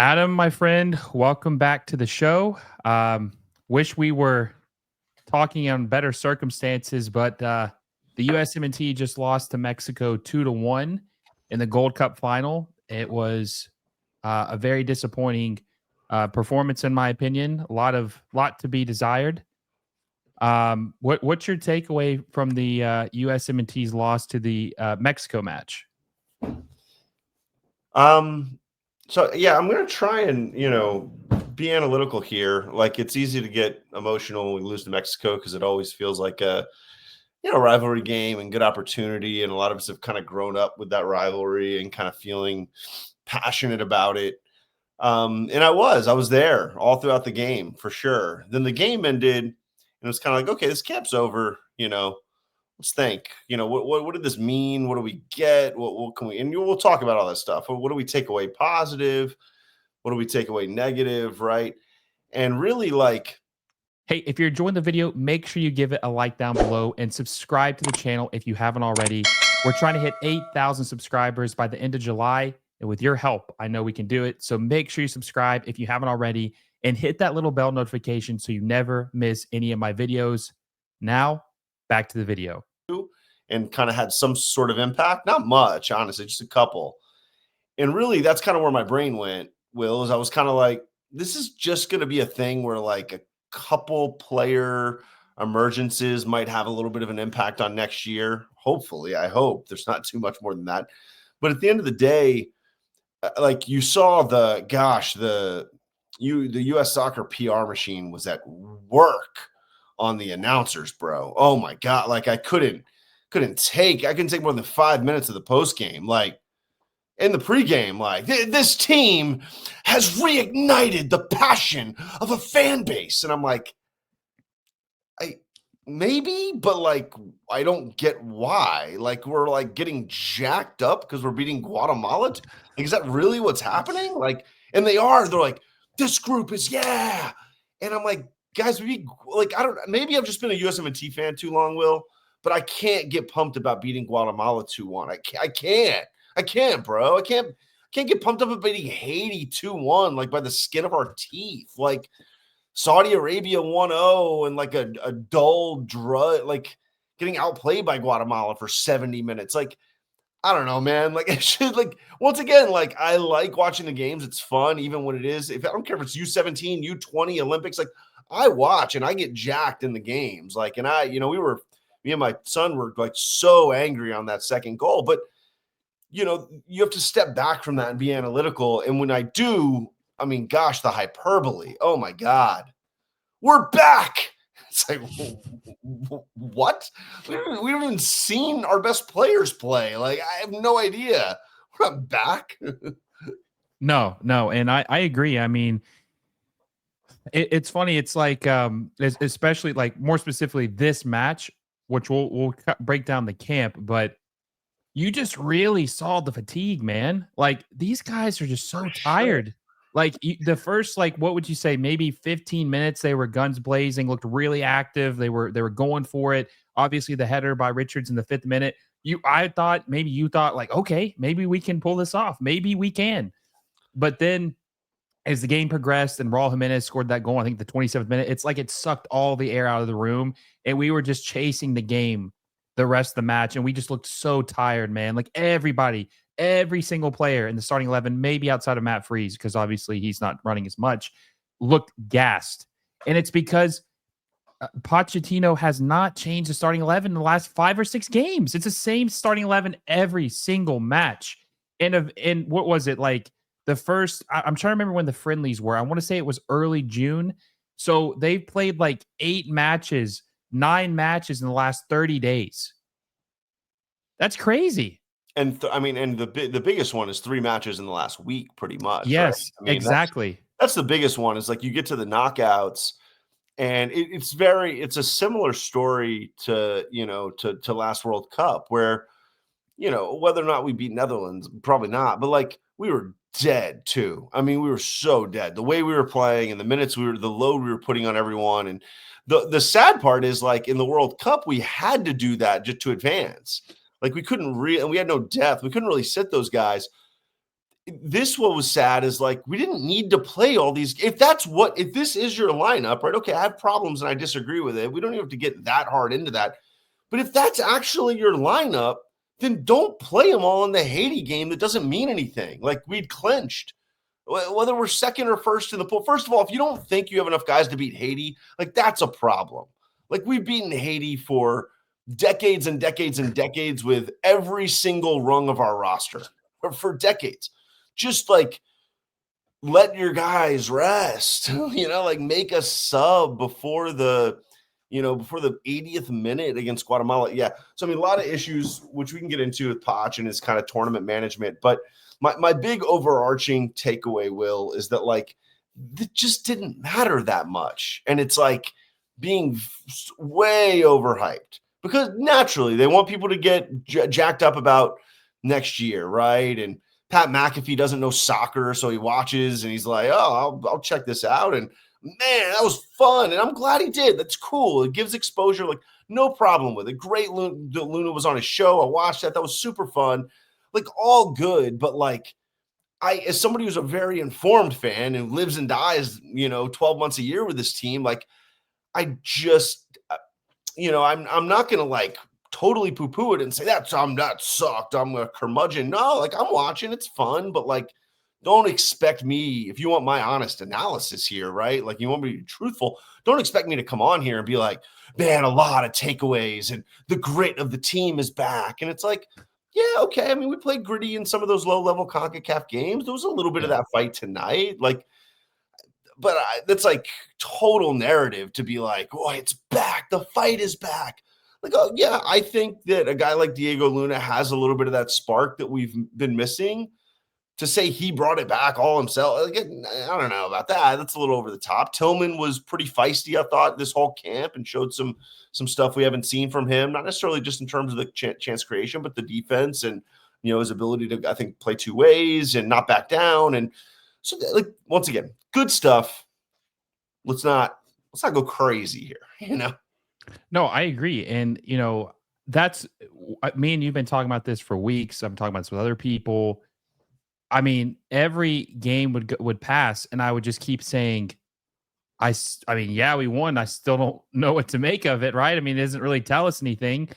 Adam, my friend, welcome back to the show. Wish we were talking on better circumstances, but the USMNT just lost to Mexico 2-1 in the Gold Cup final. It was a very disappointing performance, in my opinion. Lot to be desired. What's your takeaway from the USMNT's loss to the Mexico match? So yeah, I'm going to try and, be analytical here. Like, it's easy to get emotional when we lose to Mexico because it always feels like a, rivalry game and good opportunity. And a lot of us have kind of grown up with that rivalry and kind of feeling passionate about it. And I was there all throughout the game for sure. Then the game ended and it was kind of like, okay, this camp's over, let's think, what did this mean? What do we get? What can we, and we'll talk about all that stuff. What do we take away positive? What do we take away negative? Right. And really, like, hey, if you're enjoying the video, make sure you give it a like down below and subscribe to the channel if you haven't already. We're trying to hit 8,000 subscribers by the end of July. And with your help, I know we can do it. So make sure you subscribe if you haven't already and hit that little bell notification so you never miss any of my videos. Now, back to the video. And kind of had some sort of impact. Not much, honestly, just a couple. And really, that's kind of where my brain went, Will, is I was kind of like, this is just going to be a thing where like a couple player emergences might have a little bit of an impact on next year. Hopefully, I hope there's not too much more than that. But at the end of the day, like you saw the U.S. soccer PR machine was at work on the announcers, bro. Oh my God. Like I couldn't take more than 5 minutes of the post game. Like in the pregame, like this team has reignited the passion of a fan base. And I'm like, maybe, but like, I don't get why. Like we're like getting jacked up because we're beating Guatemala. Like, is that really what's happening? Like, and they're like, this group is, yeah. And I'm like, guys, maybe I've just been a USMNT fan too long, Will, but I can't get pumped about beating Guatemala 2-1. I can't, bro. I can't get pumped up about beating Haiti 2-1, like by the skin of our teeth. Like Saudi Arabia 1-0 and like a dull drug, like getting outplayed by Guatemala for 70 minutes. Like, I don't know, man. Like, it should, like, once again, like, I like watching the games. It's fun, even when it is. If I don't care if it's U17, U20, Olympics, like, I watch and I get jacked in the games. Like, and me and my son were like so angry on that second goal. But, you have to step back from that and be analytical. And when I do, I mean, gosh, the hyperbole. Oh my God. We're back. It's like, what? We haven't even seen our best players play. Like, I have no idea. We're not back. No. And I agree. I mean, it's funny. It's like, especially like more specifically this match, which we'll break down the camp, but you just really saw the fatigue, man. Like these guys are just so tired. Sure. Like the first, like, what would you say? Maybe 15 minutes, they were guns blazing, looked really active. They were going for it. Obviously, the header by Richards in the 5th minute. I thought you thought like, okay, maybe we can pull this off. Maybe we can. But then as the game progressed and Raul Jimenez scored that goal, I think the 27th minute, it's like it sucked all the air out of the room. And we were just chasing the game the rest of the match. And we just looked so tired, man. Like every single player in the starting 11, maybe outside of Matt Freese, because obviously he's not running as much, looked gassed. And it's because Pochettino has not changed the starting 11 in the last 5 or 6 games. It's the same starting 11 every single match. And what was it, like the first, I'm trying to remember when the friendlies were. I want to say it was early June. So they've played like 9 matches in the last 30 days. That's crazy. And the biggest one is 3 matches in the last week, pretty much. Yes, right? exactly. That's the biggest one. Is like you get to the knockouts, and it's a similar story to last World Cup, where whether or not we beat Netherlands, probably not, but like we were dead too. I mean, we were so dead. The way we were playing and the minutes the load we were putting on everyone, and the sad part is like in the World Cup we had to do that just to advance. Like we couldn't and we had no depth. We couldn't really sit those guys. what was sad is like we didn't need to play all these. If this is your lineup, right? Okay, I have problems and I disagree with it. We don't even have to get that hard into that. But if that's actually your lineup, then don't play them all in the Haiti game. That doesn't mean anything. Like we'd clinched, whether we're second or first in the pool. First of all, if you don't think you have enough guys to beat Haiti, like that's a problem. Like we've beaten Haiti for decades and decades and decades with every single rung of our roster for decades. Just like let your guys rest, like make a sub before the 80th minute against Guatemala. Yeah. So, I mean, a lot of issues, which we can get into with Poch and his kind of tournament management. But my big overarching takeaway, Will, is that like it just didn't matter that much. And it's like being way overhyped because naturally they want people to get jacked up about next year, right? And Pat McAfee doesn't know soccer, so he watches and he's like, oh, I'll check this out. And man, that was fun. And I'm glad he did. That's cool. It gives exposure. Like, no problem with it. Great. Luna was on his show. I watched that. That was super fun. Like, all good. But like, as somebody who's a very informed fan and lives and dies, 12 months a year with this team, like, I just, I'm not going to like totally poo-poo it and say that sucked. I'm a curmudgeon. No, like I'm watching, it's fun, but like, don't expect me, if you want my honest analysis here, right? Like you want me to be truthful, don't expect me to come on here and be like, man, a lot of takeaways and the grit of the team is back. And it's like, yeah, okay. I mean, we played gritty in some of those low-level CONCACAF games. There was a little bit of that fight tonight. Like, but that's like total narrative to be like, oh, it's back. The fight is back. Like, oh, yeah, I think that a guy like Diego Luna has a little bit of that spark that we've been missing. To say he brought it back all himself, like, I don't know about that. That's a little over the top. Tillman was pretty feisty, I thought, this whole camp and showed some stuff we haven't seen from him, not necessarily just in terms of the chance creation, but the defense and, his ability to, I think, play two ways and not back down. And so, like, once again, good stuff. Let's not go crazy here, No, I agree. And, that's me and you've been talking about this for weeks. I'm talking about this with other people. I mean, every game would pass, and I would just keep saying, I mean, yeah, we won. I still don't know what to make of it, right? I mean, it doesn't really tell us anything.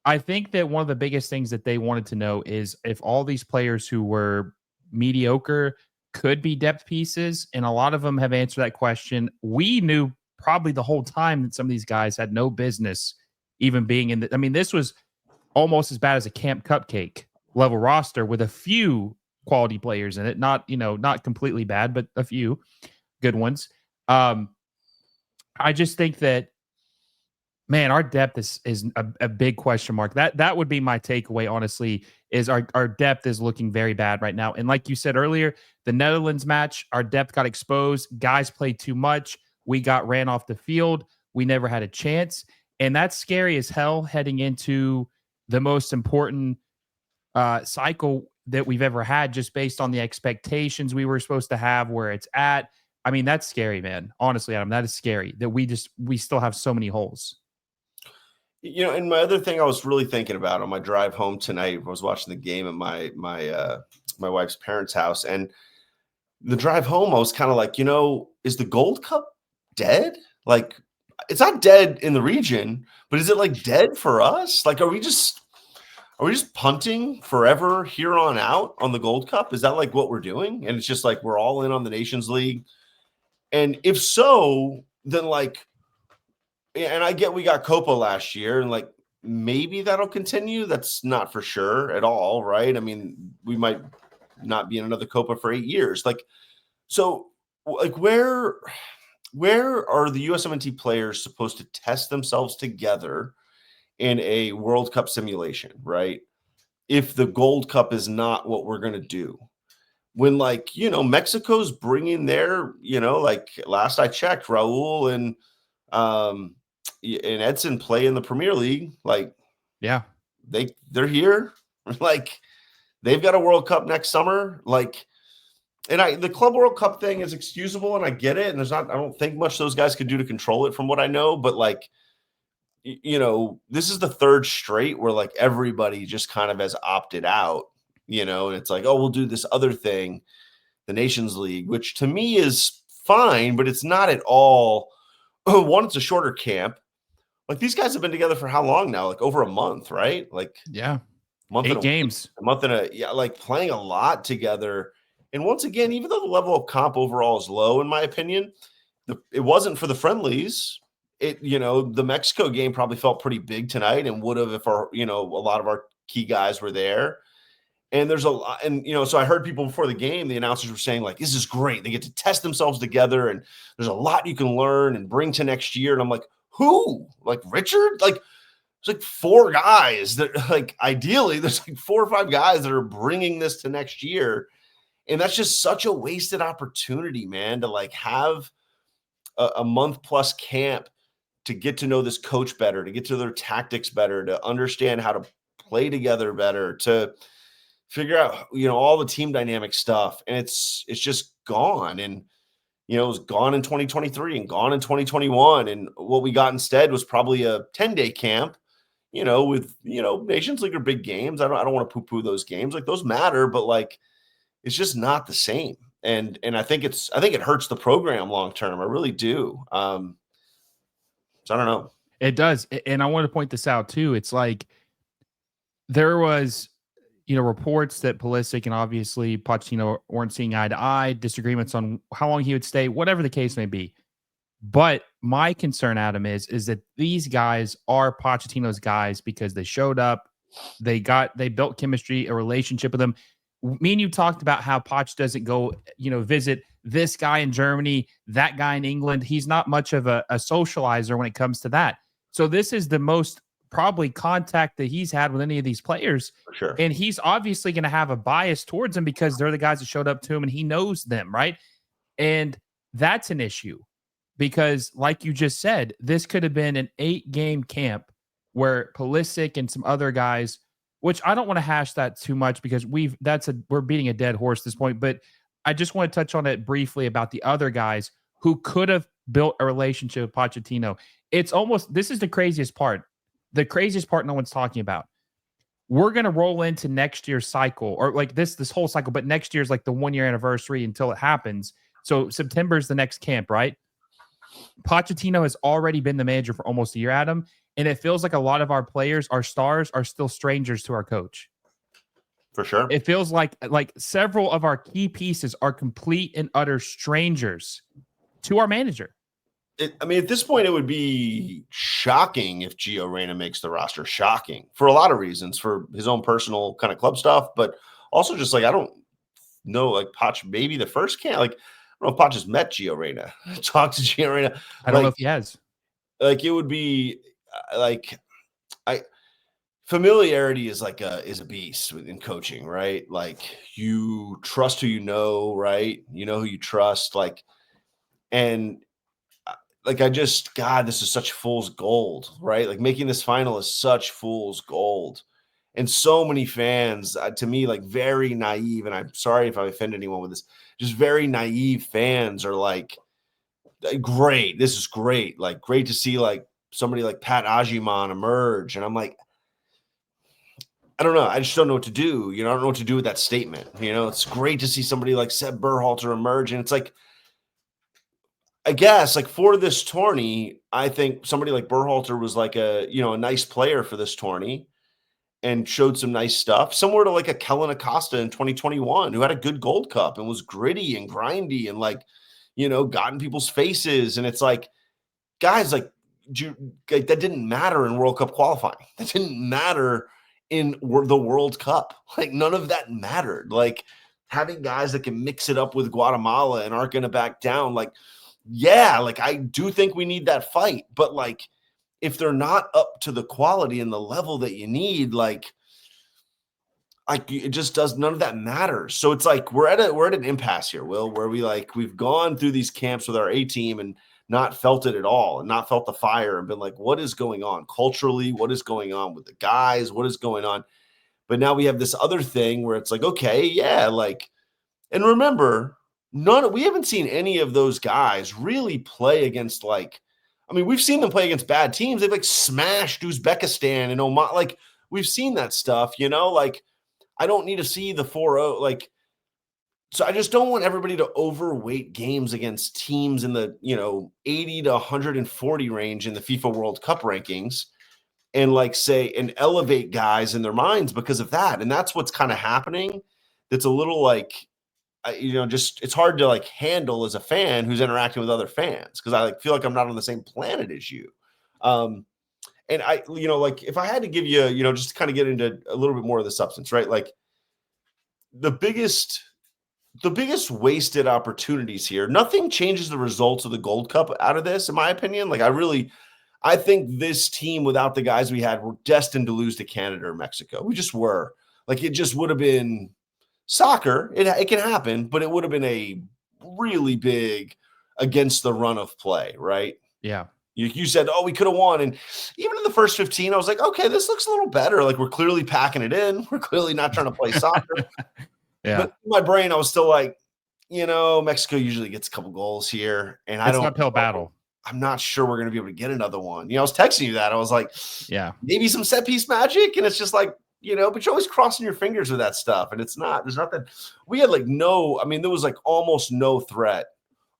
I think that one of the biggest things that they wanted to know is if all these players who were mediocre could be depth pieces, and a lot of them have answered that question. We knew probably the whole time that some of these guys had no business even being in I mean, this was almost as bad as a Camp Cupcake level roster with a few quality players in it, not completely bad, but a few good ones. I just think that, man, our depth is a big question mark. That would be my takeaway, honestly, is our depth is looking very bad right now. And like you said earlier, the Netherlands match, our depth got exposed. Guys played too much. We got ran off the field. We never had a chance. And that's scary as hell heading into the most important cycle that we've ever had, just based on the expectations we were supposed to have, where it's at. I mean, that's scary, man. Honestly, Adam, that is scary that we still have so many holes. And my other thing I was really thinking about on my drive home tonight, I was watching the game at my wife's parents' house, and the drive home, I was kind of like, is the Gold Cup dead? Like, it's not dead in the region, but is it like dead for us? Like, are we just punting forever here on out on the Gold Cup? Is that like what we're doing? And it's just like we're all in on the Nations League. And if so, then like, and I get we got Copa last year, and like maybe that'll continue. That's not for sure at all, right? I mean, we might not be in another Copa for 8 years. Like, so like where are the USMNT players supposed to test themselves together in a World Cup simulation, right? If the Gold Cup is not what we're going to do. When, like, Mexico's bringing their, like last I checked, Raul and Edson play in the Premier League. Like, yeah, they're here. Like, they've got a World Cup next summer. Like, and the Club World Cup thing is excusable, and I get it. And I don't think much those guys could do to control it from what I know, but like, this is the third straight where like everybody just kind of has opted out. and it's like, oh, we'll do this other thing, the Nations League, which to me is fine, but it's not at all. One, it's a shorter camp. Like these guys have been together for how long now? Like over a month, right? Like Yeah. month 8 and games. a month and like playing a lot together. And once again, even though the level of comp overall is low, in my opinion, it wasn't for the friendlies. The Mexico game probably felt pretty big tonight and would have if a lot of our key guys were there. And there's a lot, and so I heard people before the game, the announcers were saying like, this is great. They get to test themselves together, and there's a lot you can learn and bring to next year. And I'm like, who? Like Richard? Like there's like 4 guys that like ideally there's like 4 or 5 guys that are bringing this to next year. And that's just such a wasted opportunity, man, to like have a month plus camp to get to know this coach better, to get to their tactics better, to understand how to play together better, to figure out, all the team dynamic stuff. And it's just gone. And, it was gone in 2023 and gone in 2021. And what we got instead was probably a 10-day camp, with, Nations League are big games. I don't want to poo-poo those games. Like those matter, but like, it's just not the same. And I think it hurts the program long-term. I really do. So I don't know. It does. And I want to point this out too. It's like there was, reports that Pulisic and obviously Pochettino weren't seeing eye to eye, disagreements on how long he would stay, whatever the case may be. But my concern, Adam, is that these guys are Pochettino's guys because they showed up, they built chemistry, a relationship with them. Me and you talked about how Poch doesn't go, visit this guy in Germany, that guy in England. He's not much of a socializer when it comes to that. So this is the most probably contact that he's had with any of these players. For sure. And he's obviously going to have a bias towards them because they're the guys that showed up to him and he knows them, right? And that's an issue because, like you just said, this could have been an 8-game camp where Pulisic and some other guys, which I don't want to hash that too much because we're beating a dead horse at this point, but I just want to touch on it briefly about the other guys who could have built a relationship with Pochettino. This is the craziest part. The craziest part no one's talking about. We're going to roll into next year's cycle or like this whole cycle, but next year's like the 1-year anniversary until it happens. So September is the next camp, right? Pochettino has already been the manager for almost a year, Adam. And it feels like a lot of our players, our stars, are still strangers to our coach. For sure. It feels like several of our key pieces are complete and utter strangers to our manager. At this point, it would be shocking if Gio Reyna makes the roster. Shocking for a lot of reasons, for his own personal kind of club stuff, but also just like, I don't know, like Poch, maybe the first camp. Like, I don't know if Poch has met Gio Reyna, talked to Gio Reyna. I don't know if he has. Like, it would be familiarity is a beast in coaching, right? Like you trust who you know, right? You know who you trust, and God, this is such fool's gold, right? Like making this final is such fool's gold. And so many fans, to me, like very naive, and I'm sorry if I offend anyone with this, just very naive fans are like, great, this is great. Like great to see like somebody like Pat Agyemang emerge. And I'm like, I don't know. I just don't know what to do. I don't know what to do with that statement. It's great to see somebody like Seb Berhalter emerge. And it's like, I guess like for this tourney, I think somebody like Berhalter was like a nice player for this tourney and showed some nice stuff, similar to like a Kellen Acosta in 2021, who had a good Gold Cup and was gritty and grindy and got in people's faces. And it's like, guys, like that didn't matter in World Cup qualifying. That didn't matter in the World Cup. Like none of that mattered. Like having guys that can mix it up with Guatemala and aren't going to back down. Like, yeah, like I do think we need that fight, but like if they're not up to the quality and the level that you need, like it just does, none of that matters. So it's like we're at an impasse here, Will, where we've gone through these camps with our A team and not felt it at all and not felt the fire and been like, what is going on culturally? What is going on with the guys? What is going on? But now we have this other thing where it's like, okay, yeah, like, and remember, we haven't seen any of those guys really play against we've seen them play against bad teams. They've like smashed Uzbekistan and Oman. Like we've seen that stuff, like I don't need to see the 4-0. Like, so I just don't want everybody to overweight games against teams in the, 80 to 140 range in the FIFA World Cup rankings and like say and elevate guys in their minds because of that. And that's what's kind of happening. That's a little like, just it's hard to like handle as a fan who's interacting with other fans because I like feel like I'm not on the same planet as you. And I, like if I had to give you, just to kind of get into a little bit more of the substance, right? Like the biggest wasted opportunities here. Nothing changes the results of the Gold Cup out of this, in my opinion. Like I think this team without the guys we had were destined to lose to Canada or Mexico. We just were. Like it just would have been soccer. It can happen, but it would have been a really big against the run of play, right? Yeah. You said, oh, we could have won. And even in the first 15, I was like, okay, this looks a little better. Like we're clearly packing it in. We're clearly not trying to play soccer. Yeah. But in my brain, I was still like, Mexico usually gets a couple goals here. And it's an uphill battle. I'm not sure we're going to be able to get another one. I was texting you that. I was like, yeah, maybe some set piece magic. And it's just like, but you're always crossing your fingers with that stuff. And there's nothing. We had there was like almost no threat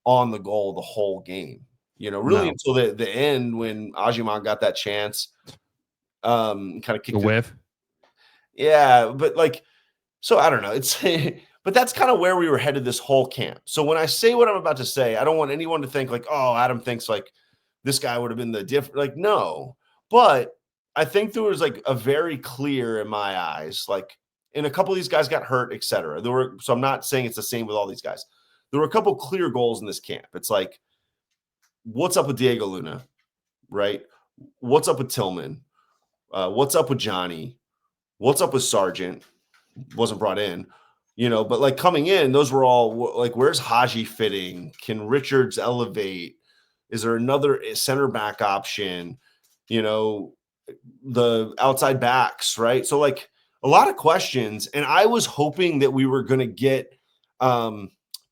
on the goal the whole game. Really until the end when Agyemang got that chance, kind of kicked the whiff. Yeah, but like, so I don't know. It's but that's kind of where we were headed this whole camp. So when I say what I'm about to say, I don't want anyone to think like, oh, Adam thinks like this guy would have been the different. Like, no, but I think there was like a very clear in my eyes, like, and a couple of these guys got hurt, etc. So I'm not saying it's the same with all these guys. There were a couple clear goals in this camp. It's like, what's up with Diego Luna, right? What's up with Tillman? What's up with Johnny? What's up with Sargent? Wasn't brought in, but like coming in, those were all like, where's Haji fitting? Can Richards elevate? Is there another center back option? The outside backs, right? So like a lot of questions. And I was hoping that we were going to get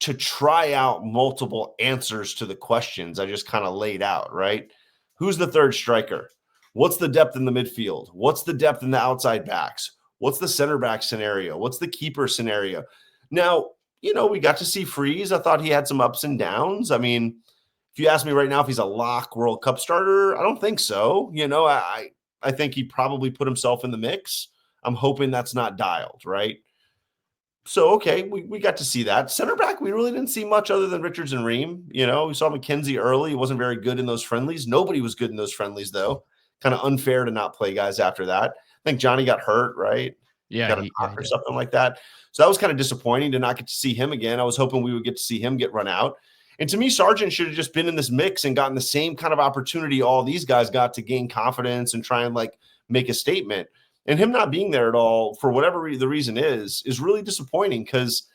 to try out multiple answers to the questions I just kind of laid out, right? Who's the third striker? What's the depth in the midfield? What's the depth in the outside backs? What's the center back scenario? What's the keeper scenario? Now, we got to see Freese. I thought he had some ups and downs. I mean, if you ask me right now if he's a lock World Cup starter, I don't think so. I think he probably put himself in the mix. I'm hoping that's not dialed, right? So, okay, we got to see that. Center back, we really didn't see much other than Richards and Ream. We saw McKenzie early. He wasn't very good in those friendlies. Nobody was good in those friendlies, though. Kind of unfair to not play guys after that. I think Johnny got hurt, right? Yeah. Got a knock or something like that. So that was kind of disappointing to not get to see him again. I was hoping we would get to see him get run out. And to me, Sargent should have just been in this mix and gotten the same kind of opportunity all these guys got to gain confidence and try and like make a statement. And him not being there at all, for whatever the reason is really disappointing because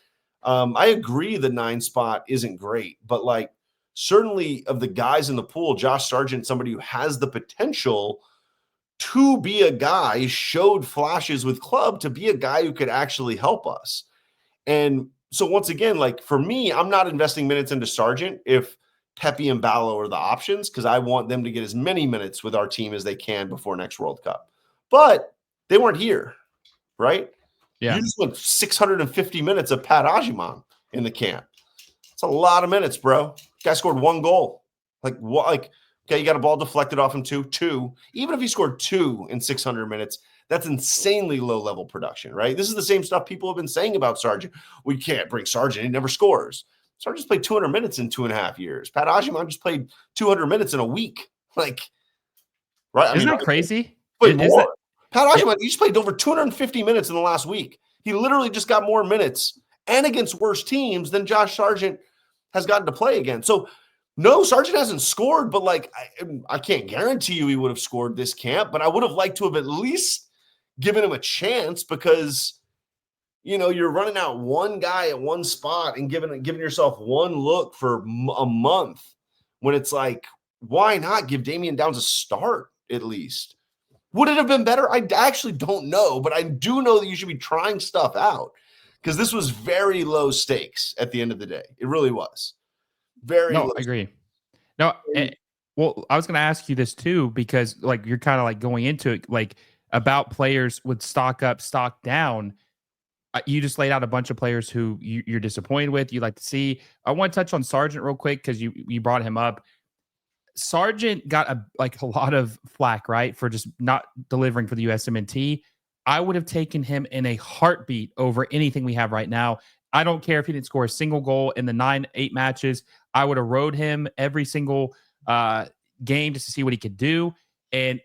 I agree the 9 spot isn't great, but like certainly of the guys in the pool, Josh Sargent, somebody who has the potential to be a guy, showed flashes with club to be a guy who could actually help us. And so once again, like for me, I'm not investing minutes into Sargent if Pepe and Ballo are the options because I want them to get as many minutes with our team as they can before next World Cup. But they weren't here, right? Yeah. You just went 650 minutes of Pat Agyemang in the camp. It's a lot of minutes, bro. Guy scored 1 goal. Like what? Like, okay, you got a ball deflected off him two. Even if he scored 2 in 600 minutes, that's insanely low-level production, right? This is the same stuff people have been saying about Sargent. We can't bring Sargent. He never scores. Sargent's played 200 minutes in 2.5 years. Pat Agyemang just played 200 minutes in a week. Like, right? Isn't that crazy? Played more. Pat Aiman, he just played over 250 minutes in the last week. He literally just got more minutes and against worse teams than Josh Sargent has gotten to play again. So, no, Sargent hasn't scored, but like I can't guarantee you he would have scored this camp, but I would have liked to have at least given him a chance because, you're running out one guy at one spot and giving yourself one look for a month when it's like, why not give Damian Downs a start at least? Would it have been better? I actually don't know, but I do know that you should be trying stuff out because this was very low stakes at the end of the day. It really was. Very low. I agree. No, well, I was going to ask you this too because like you're kind of like going into it like about players would stock up, stock down. You just laid out a bunch of players who you're disappointed with. You like to see. I want to touch on Sargent real quick because you brought him up. Sargent got a lot of flack, right, for just not delivering for the USMNT. I would have taken him in a heartbeat over anything we have right now. I don't care if he didn't score a single goal in the 9-8 matches. I would have rode him every single game just to see what he could do. And,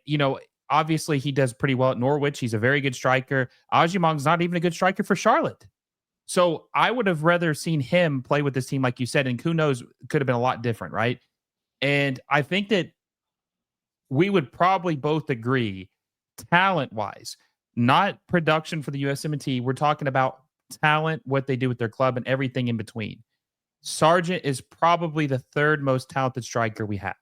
obviously he does pretty well at Norwich. He's a very good striker. Agyemang's not even a good striker for Charlotte. So I would have rather seen him play with this team, like you said, and who knows, could have been a lot different, right? And I think that we would probably both agree, talent-wise, not production for the USMNT. We're talking about talent, what they do with their club, and everything in between. Sargent is probably the third most talented striker we have.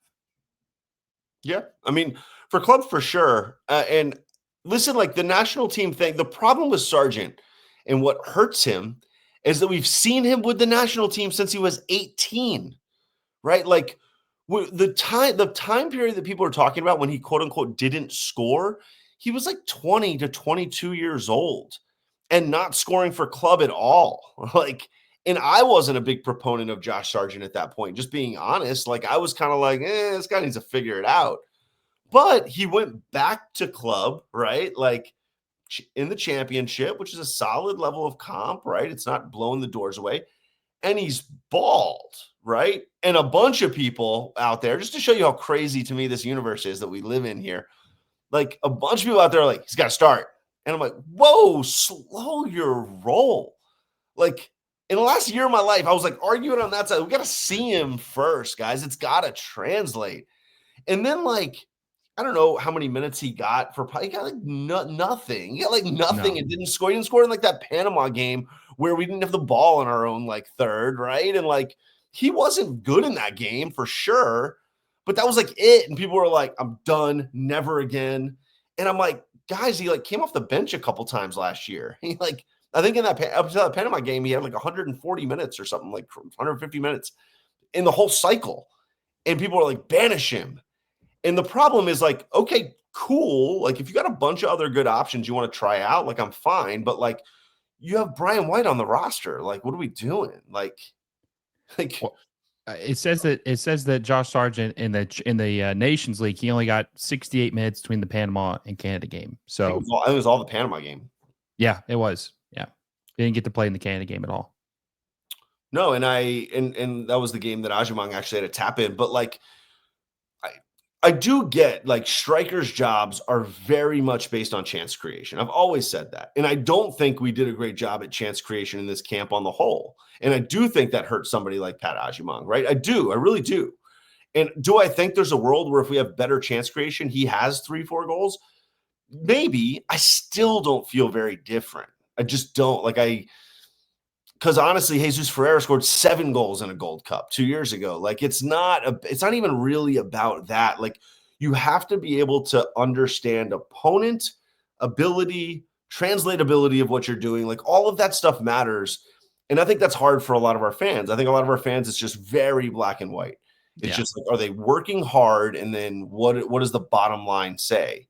Yeah, I mean, for club for sure. And listen, like the national team thing, the problem with Sargent and what hurts him is that we've seen him with the national team since he was 18, right? Like the time period that people are talking about when he quote unquote didn't score, he was like 20 to 22 years old and not scoring for club at all. And I wasn't a big proponent of Josh Sargent at that point, just being honest. Like I was kind of like, this guy needs to figure it out. But he went back to club, right? Like in the championship, which is a solid level of comp, right? It's not blowing the doors away. And he's bald, right? And a bunch of people out there, just to show you how crazy to me this universe is that we live in here, like a bunch of people out there are like, he's got to start. And I'm like, whoa, slow your roll. Like in the last year of my life, I was like arguing on that side. We got to see him first, guys. It's got to translate. And then like, I don't know how many minutes he got for probably got like nothing. He got like nothing and didn't score. He didn't score in like that Panama game where we didn't have the ball in our own like third, right? And like he wasn't good in that game for sure, but that was like it. And people were like, I'm done, never again. And I'm like, guys, he like came off the bench a couple times last year. He like, I think in that up to that Panama game, he had like 140 minutes or something, like 150 minutes in the whole cycle. And people were like, banish him. And the problem is like, okay, cool. Like if you got a bunch of other good options you want to try out, like I'm fine. But like you have Brian White on the roster. Like, what are we doing? Like well, it says that Josh Sargent in the Nations League, he only got 68 minutes between the Panama and Canada game. So it was all the Panama game. Yeah, it was. Yeah. He didn't get to play in the Canada game at all. No, and that was the game that Agyemang actually had to tap in. But like I do get like strikers' jobs are very much based on chance creation. I've always said that. And I don't think we did a great job at chance creation in this camp on the whole. And I do think that hurts somebody like Pat Agyemang, right? I do. I really do. And do I think there's a world where if we have better chance creation, he has 3-4 goals? Maybe. I still don't feel very different. I just don't. Because honestly, Jesus Ferreira scored 7 goals in a Gold Cup 2 years ago. Like it's not even really about that. Like you have to be able to understand opponent ability, translatability of what you're doing. Like all of that stuff matters. And I think that's hard for a lot of our fans. I think a lot of our fans, it's just very black and white. It's just like, are they working hard? And then what does the bottom line say?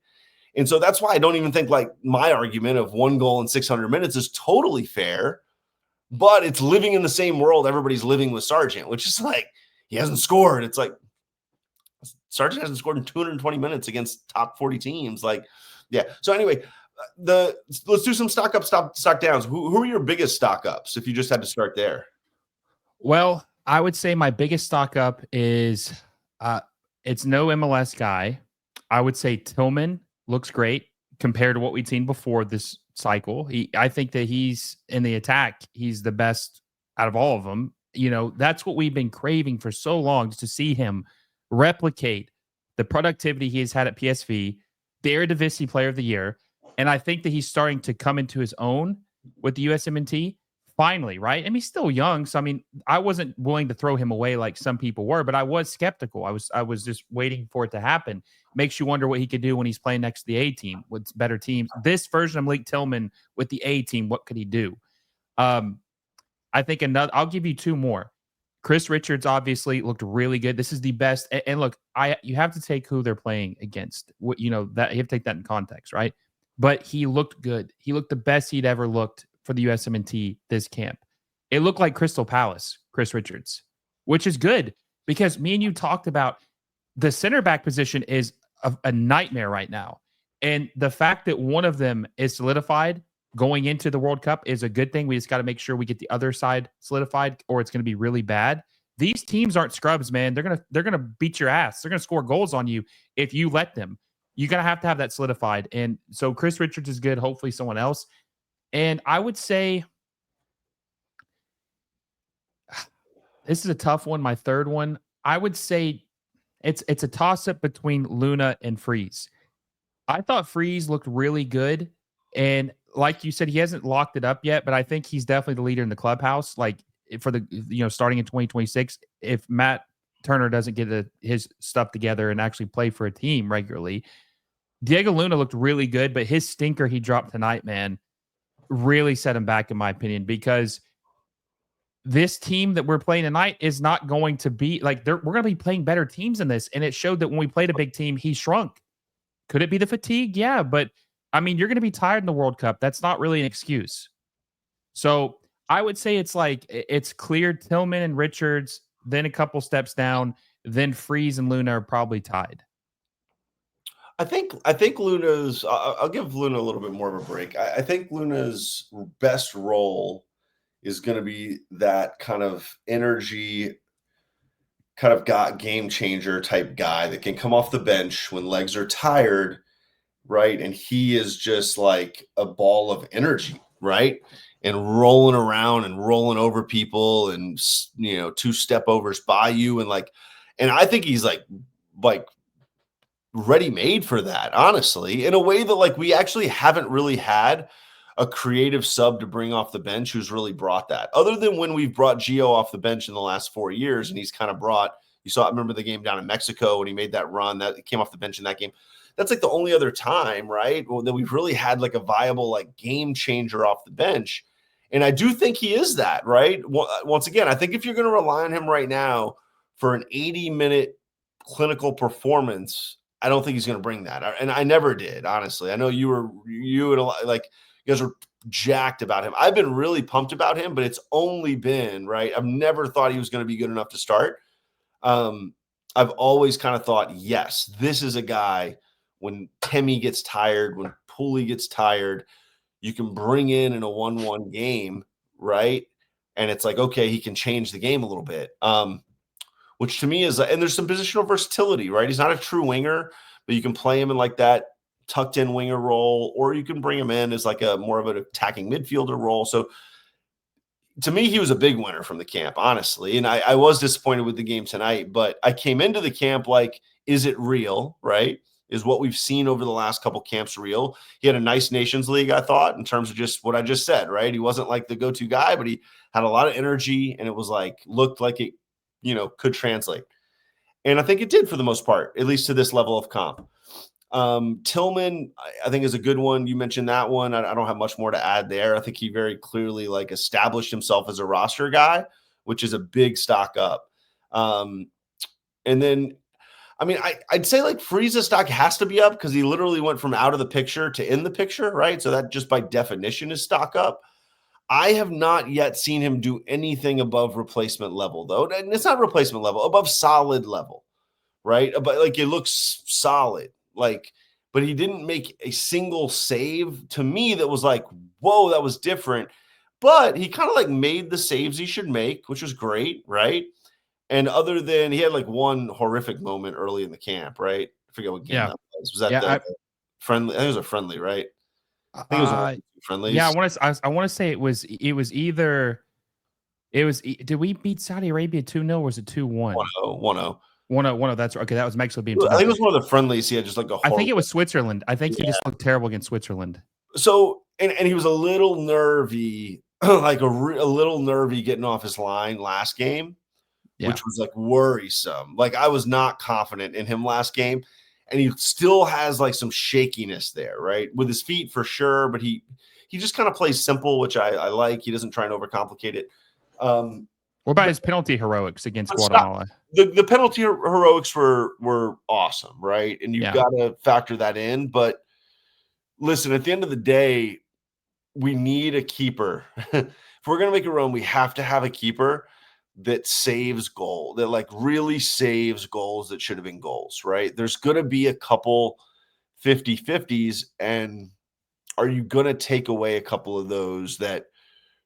And so that's why I don't even think like my argument of 1 goal in 600 minutes is totally fair. But it's living in the same world everybody's living with Sargent, which is like he hasn't scored. It's like Sargent hasn't scored in 220 minutes against top 40 teams. Like, yeah. So anyway, let's do some stock up, stock downs. Who are your biggest stock ups if you just had to start there? Well, I would say my biggest stock up is it's no MLS guy. I would say Tillman looks great compared to what we'd seen before this cycle. I think that he's in the attack. He's the best out of all of them. That's what we've been craving for so long, just to see him replicate the productivity he has had at PSV, the Eredivisie Player of the Year. And I think that he's starting to come into his own with the USMNT finally, right? I mean, he's still young. So, I mean, I wasn't willing to throw him away like some people were, but I was skeptical. I was just waiting for it to happen. Makes you wonder what he could do when he's playing next to the A team with better teams. This version of Malik Tillman with the A team, what could he do? I think I'll give you 2 more. Chris Richards obviously looked really good. This is the best. And look, you have to take who they're playing against. That you have to take that in context, right? But he looked good. He looked the best he'd ever looked for the USMNT this camp. It looked like Crystal Palace, Chris Richards, which is good because me and you talked about the center back position is a nightmare right now. And the fact that one of them is solidified going into the World Cup is a good thing. We just got to make sure we get the other side solidified or it's going to be really bad. These teams aren't scrubs, man. They're gonna beat your ass. They're gonna score goals on you if you let them. You're gonna have to have that solidified. And so Chris Richards is good. Hopefully someone else. And I would say this is a tough one. My third one. I would say it's a toss-up between Luna and Freese. I thought Freese looked really good. And like you said, he hasn't locked it up yet, but I think he's definitely the leader in the clubhouse. Like for the, starting in 2026, if Matt Turner doesn't get his stuff together and actually play for a team regularly, Diego Luna looked really good, but his stinker he dropped tonight, man, really set him back in my opinion, because this team that we're playing tonight is not going to be like we're going to be playing better teams in this. And it showed that when we played a big team, he shrunk. Could it be the fatigue? Yeah. But I mean, you're going to be tired in the World Cup. That's not really an excuse. So I would say it's clear Tillman and Richards, then a couple steps down, then Freese and Luna are probably tied. I think Luna's. I'll give Luna a little bit more of a break. I think Luna's best role is going to be that kind of energy, kind of game changer type guy that can come off the bench when legs are tired, right? And he is just like a ball of energy, right? And rolling around and rolling over people and, 2 step overs by you. And I think he's like ready made for that, honestly, in a way that we actually haven't really had a creative sub to bring off the bench who's really brought that, other than when we've brought Gio off the bench in the last 4 years. And he's kind of I remember the game down in Mexico when he made that run that came off the bench in that game. That's the only other time, right, that we've really had a viable game changer off the bench. And I do think he is that, right? Once again, I think if you're going to rely on him right now for an 80-minute clinical performance, I don't think he's going to bring that. And I never did, honestly. I know you and a lot, you guys were jacked about him. I've been really pumped about him, but it's only been, right, I've never thought he was going to be good enough to start. I've always kind of thought, yes, this is a guy when Kemi gets tired, when Pooley gets tired, you can bring in a 1-1 game, right? And it's okay, he can change the game a little bit. Which to me is, and there's some positional versatility, right? He's not a true winger, but you can play him in that tucked in winger role, or you can bring him in as a more of an attacking midfielder role. So to me, he was a big winner from the camp, honestly. And I was disappointed with the game tonight, but I came into the camp is it real, right? Is what we've seen over the last couple camps real? He had a nice Nations League, I thought, in terms of just what I just said, right? He wasn't the go-to guy, but he had a lot of energy, and it was looked like it, could translate. And I think it did for the most part, at least to this level of comp. Tillman, I think, is a good one. You mentioned that one. I don't have much more to add there. I think he very clearly established himself as a roster guy, which is a big stock up. And then, I mean, I'd say Freese's stock has to be up because he literally went from out of the picture to in the picture, right? So that just by definition is stock up. I have not yet seen him do anything above replacement level, though. And it's not replacement level, above solid level, right? But it looks solid, but he didn't make a single save to me that was whoa, that was different. But he kind of made the saves he should make, which was great, right? And other than he had one horrific moment early in the camp, right? I forget what game that was. Was that the friendly? I think it was a friendly, right? I think it was a friendly. Yeah, I want to say it was either did we beat Saudi Arabia 2-0 or was it 2-1? 1-0. 1-0. That's right. Okay, that was Mexico being. I think it was one of the friendlies. He had just I think it was Switzerland. I think he just looked terrible against Switzerland. So and he was a little nervy, a little nervy getting off his line last game. Yeah. Which was worrisome. I was not confident in him last game, and he still has some shakiness there, right? With his feet for sure, but he just kind of plays simple, which I like. He doesn't try and overcomplicate it. What about his penalty heroics against Guatemala? The penalty heroics were awesome, right? And you've got to factor that in. But listen, at the end of the day, we need a keeper. If we're gonna make a run, we have to have a keeper that saves goal, that like really saves goals that should have been goals, right? There's gonna be a couple 50-50s, and are you gonna take away a couple of those that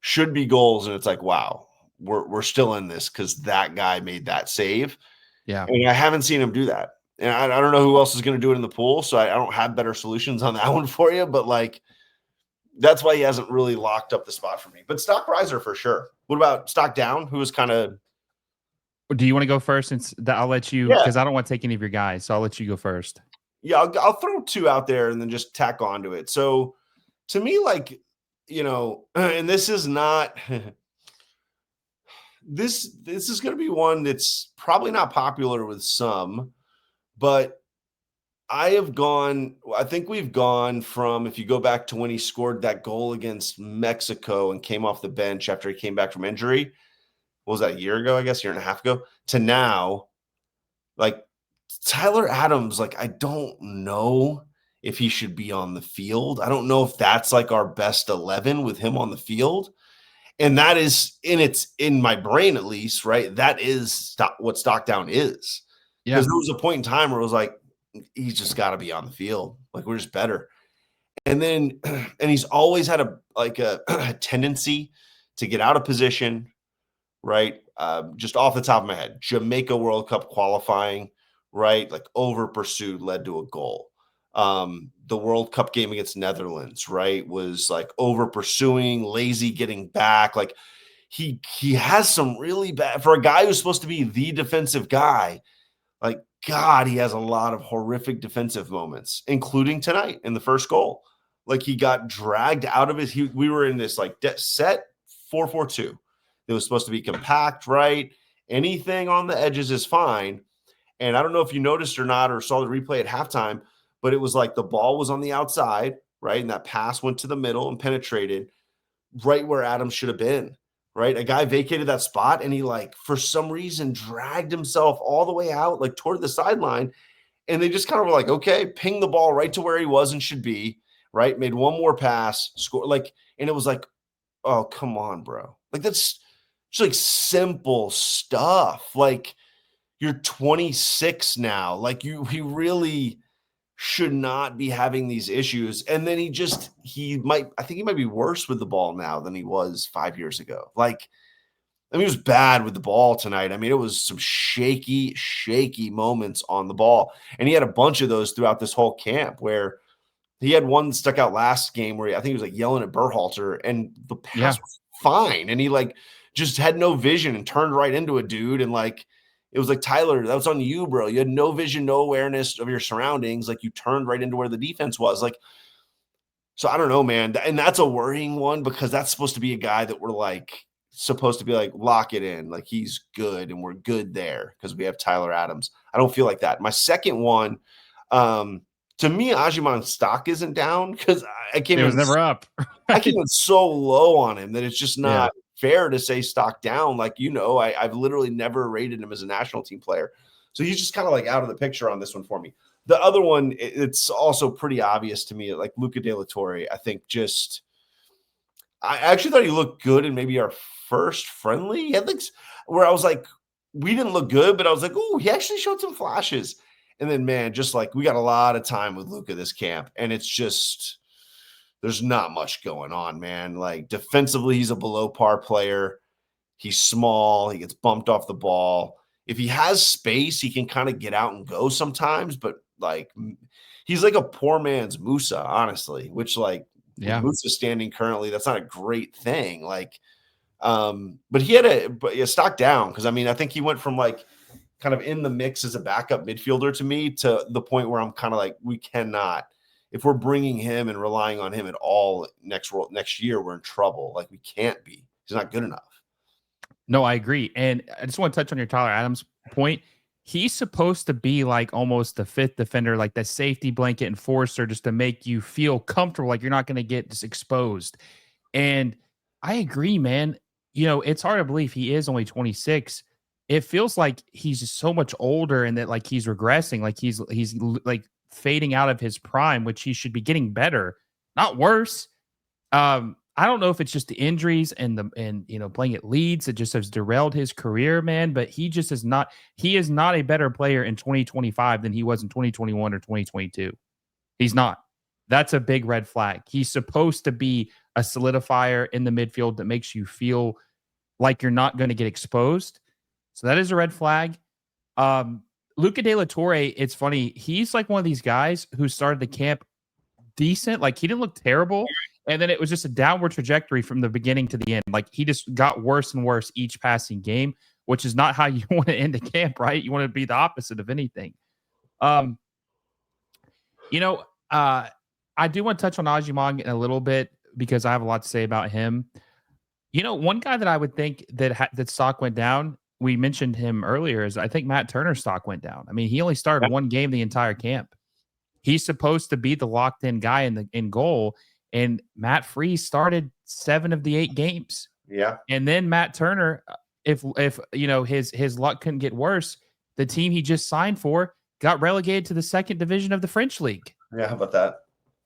should be goals? And it's like, wow, we're still in this because that guy made that save. Yeah. And I haven't seen him do that. And I don't know who else is going to do it in the pool. So I don't have better solutions on that one for you. But like, that's why he hasn't really locked up the spot for me. But stock riser for sure. What about stock down? Who was kind of. Do you want to go first? Since I'll let you, because I don't want to take any of your guys. So I'll let you go first. Yeah, I'll throw two out there and then just tack onto it. So to me, like, and this is not. This is going to be one that's probably not popular with some, but I think we've gone from, if you go back to when he scored that goal against Mexico and came off the bench after he came back from injury, what was that, a year ago, I guess, year and a half ago, to now, like Tyler Adams, like, I don't know if he should be on the field. I don't know if that's like our best 11 with him on the field. And that is, in my brain at least, right? That is what stock down is. Because there was a point in time where it was like, he's just got to be on the field. Like, we're just better. And then, and he's always had a tendency to get out of position, right? Just off the top of my head, Jamaica World Cup qualifying, right? Like over pursued led to a goal. The World Cup game against Netherlands, right, was like over pursuing, lazy getting back. Like he has some really bad, for a guy who's supposed to be the defensive guy. Like, God, he has a lot of horrific defensive moments, including tonight in the first goal. Like, he got dragged out of it. We were in this like set 4-4-2. It was supposed to be compact, right? Anything on the edges is fine. And I don't know if you noticed or not, or saw the replay at halftime, but it was like the ball was on the outside, right? And that pass went to the middle and penetrated right where Adams should have been, right? A guy vacated that spot and he, like, for some reason dragged himself all the way out, like toward the sideline. And they just kind of were like, okay, ping the ball right to where he was and should be, right? Made one more pass, score. Like, and it was like, oh, come on, bro. Like, that's just like simple stuff. Like, you're 26 now. Like, he really should not be having these issues. And then I think he might be worse with the ball now than he was 5 years ago. Like, I mean, he was bad with the ball tonight. I mean, it was some shaky moments on the ball. And he had a bunch of those throughout this whole camp, where he had one stuck out last game where I think he was like yelling at Berhalter and the pass was fine. And he like just had no vision and turned right into a dude. And like, it was like, Tyler, that was on you, bro. You had no vision, no awareness of your surroundings. Like, you turned right into where the defense was. Like, so I don't know, man. And that's a worrying one, because that's supposed to be a guy that we're like supposed to be like, lock it in. Like, he's good and we're good there because we have Tyler Adams. I don't feel like that. My second one, to me, Agyemang stock isn't down because I came in never up. I came in so low on him that it's just not fair to say stock down. Like, I've literally never rated him as a national team player. So he's just kind of like out of the picture on this one for me. The other one, it's also pretty obvious to me, like Luca De La Torre. I think I actually thought he looked good in maybe our first friendly. He had like, where I was like, we didn't look good, but I was like, oh, he actually showed some flashes. And then, man, just like, we got a lot of time with Luca this camp, and it's just, there's not much going on, man. Like, defensively, he's a below par player. He's small. He gets bumped off the ball. If he has space, he can kind of get out and go sometimes, but like, he's like a poor man's Musa, honestly, which, like, Musa standing currently, that's not a great thing. Like, but he had stock down, because I mean, I think he went from like kind of in the mix as a backup midfielder to me, to the point where I'm kind of like, we cannot, if we're bringing him and relying on him at all next year, we're in trouble. Like, we can't be. He's not good enough. No, I agree. And I just want to touch on your Tyler Adams point. He's supposed to be like almost the fifth defender, like the safety blanket enforcer, just to make you feel comfortable, like you're not going to get just exposed. And I agree, man. It's hard to believe he is only 26. It feels like he's just so much older, and that like he's regressing, like he's like fading out of his prime, which he should be getting better, not worse. I don't know if it's just the injuries and playing at Leeds that just has derailed his career, man. But he just is not. He is not a better player in 2025 than he was in 2021 or 2022. He's not. That's a big red flag. He's supposed to be a solidifier in the midfield that makes you feel like you're not going to get exposed. So that is a red flag. Luca De La Torre, it's funny. He's like one of these guys who started the camp decent. Like he didn't look terrible. And then it was just a downward trajectory from the beginning to the end. Like he just got worse and worse each passing game, which is not how you want to end a camp, right? You want to be the opposite of anything. I do want to touch on Agyemang in a little bit because I have a lot to say about him. One guy that I would think that stock went down, we mentioned him earlier, is I think Matt Turner's stock went down. I mean, he only started one game the entire camp. He's supposed to be the locked-in guy in goal, and Matt Freese started 7 of the 8 games. Yeah. And then Matt Turner, if his luck couldn't get worse, the team he just signed for got relegated to the 2nd division of the French league. Yeah, how about that?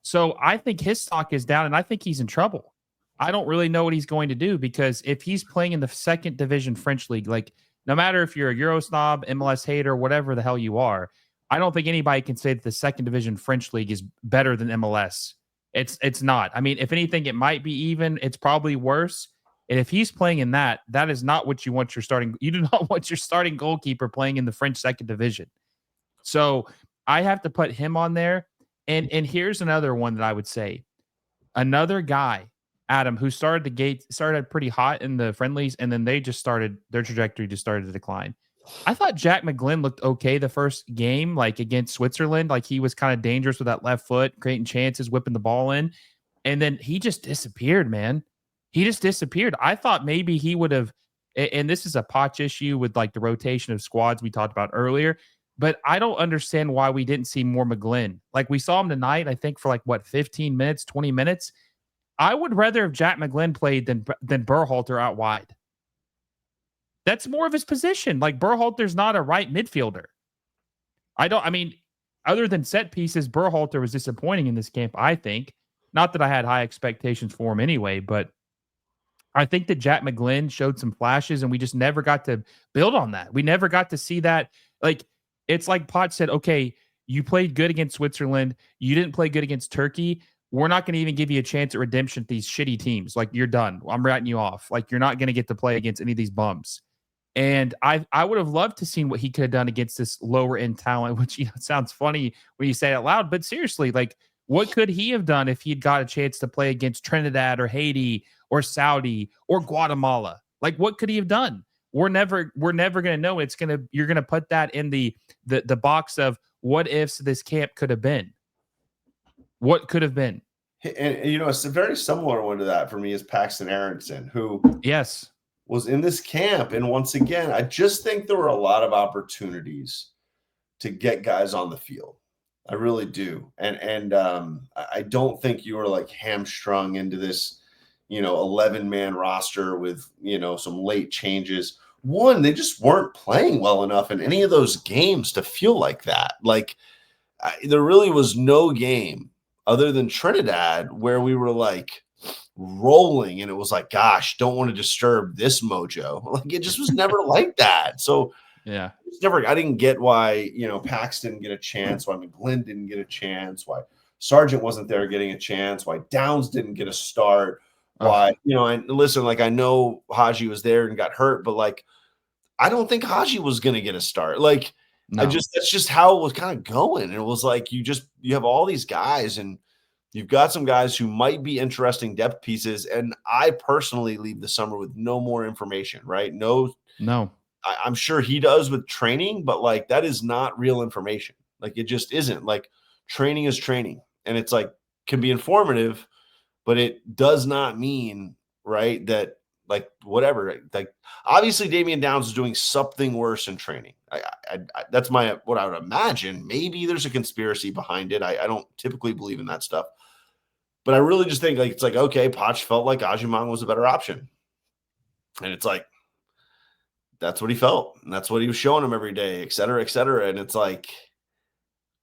So I think his stock is down, and I think he's in trouble. I don't really know what he's going to do, because if he's playing in the 2nd division French league, like no matter if you're a Euro snob, MLS hater, whatever the hell you are, I don't think anybody can say that the 2nd division French league is better than MLS. It's not. I mean, if anything, it might be even. It's probably worse. And if he's playing in that is not what you want your starting. You do not want your starting goalkeeper playing in the French 2nd division. So I have to put him on there. And here's another one that I would say. Another guy, Adam, who started pretty hot in the friendlies, and then their trajectory just started to decline. I thought Jack McGlynn looked okay the first game, like against Switzerland. Like he was kind of dangerous with that left foot, creating chances, whipping the ball in. And then he just disappeared, man. He just disappeared. I thought maybe he would have, and this is a Poch issue with like the rotation of squads we talked about earlier, but I don't understand why we didn't see more McGlynn. Like we saw him tonight, I think for 15 minutes, 20 minutes. I would rather have Jack McGlynn played than Berhalter out wide. That's more of his position. Like Berhalter's not a right midfielder. Other than set pieces, Berhalter was disappointing in this camp, I think. Not that I had high expectations for him anyway, but I think that Jack McGlynn showed some flashes, and we just never got to build on that. We never got to see that. Like, it's like Poch said, okay, you played good against Switzerland. You didn't play good against Turkey. We're not going to even give you a chance at redemption at these shitty teams. Like, you're done. I'm writing you off. Like, you're not going to get to play against any of these bums. And I would have loved to seen what he could have done against this lower end talent, which sounds funny when you say it out loud, but seriously, like what could he have done if he'd got a chance to play against Trinidad or Haiti or Saudi or Guatemala? Like what could he have done? We're never going to know. You're going to put that in the box of what ifs this camp could have been. What could have been. And it's a very similar one to that for me is Paxton Aronson, who was in this camp. And once again, I just think there were a lot of opportunities to get guys on the field. I really do. And I don't think you were like hamstrung into this, 11-man roster with, some late changes. One, they just weren't playing well enough in any of those games to feel like that. Like there really was no game other than Trinidad where we were like rolling and it was like, gosh, don't want to disturb this mojo. Like it just was never like that. So yeah, I didn't get why, Paxton didn't get a chance, why McGlynn didn't get a chance, why Sargent wasn't there getting a chance, why Downs didn't get a start, why, and listen, like I know Haji was there and got hurt, but like I don't think Haji was going to get a start. Like no. That's just how it was kind of going. It was like you have all these guys and you've got some guys who might be interesting depth pieces. And I personally leave the summer with no more information, right? No. I'm sure he does with training, but like that is not real information. Like it just isn't. Like training is training. And it's like can be informative, but it does not mean, right, that like whatever. Like obviously Damian Downs is doing something worse in training. That's what I would imagine. Maybe there's a conspiracy behind it. I don't typically believe in that stuff. But I really just think like it's like, okay, Poch felt like Agyemang was a better option. And it's like, that's what he felt. And that's what he was showing him every day, et cetera, et cetera. And it's like,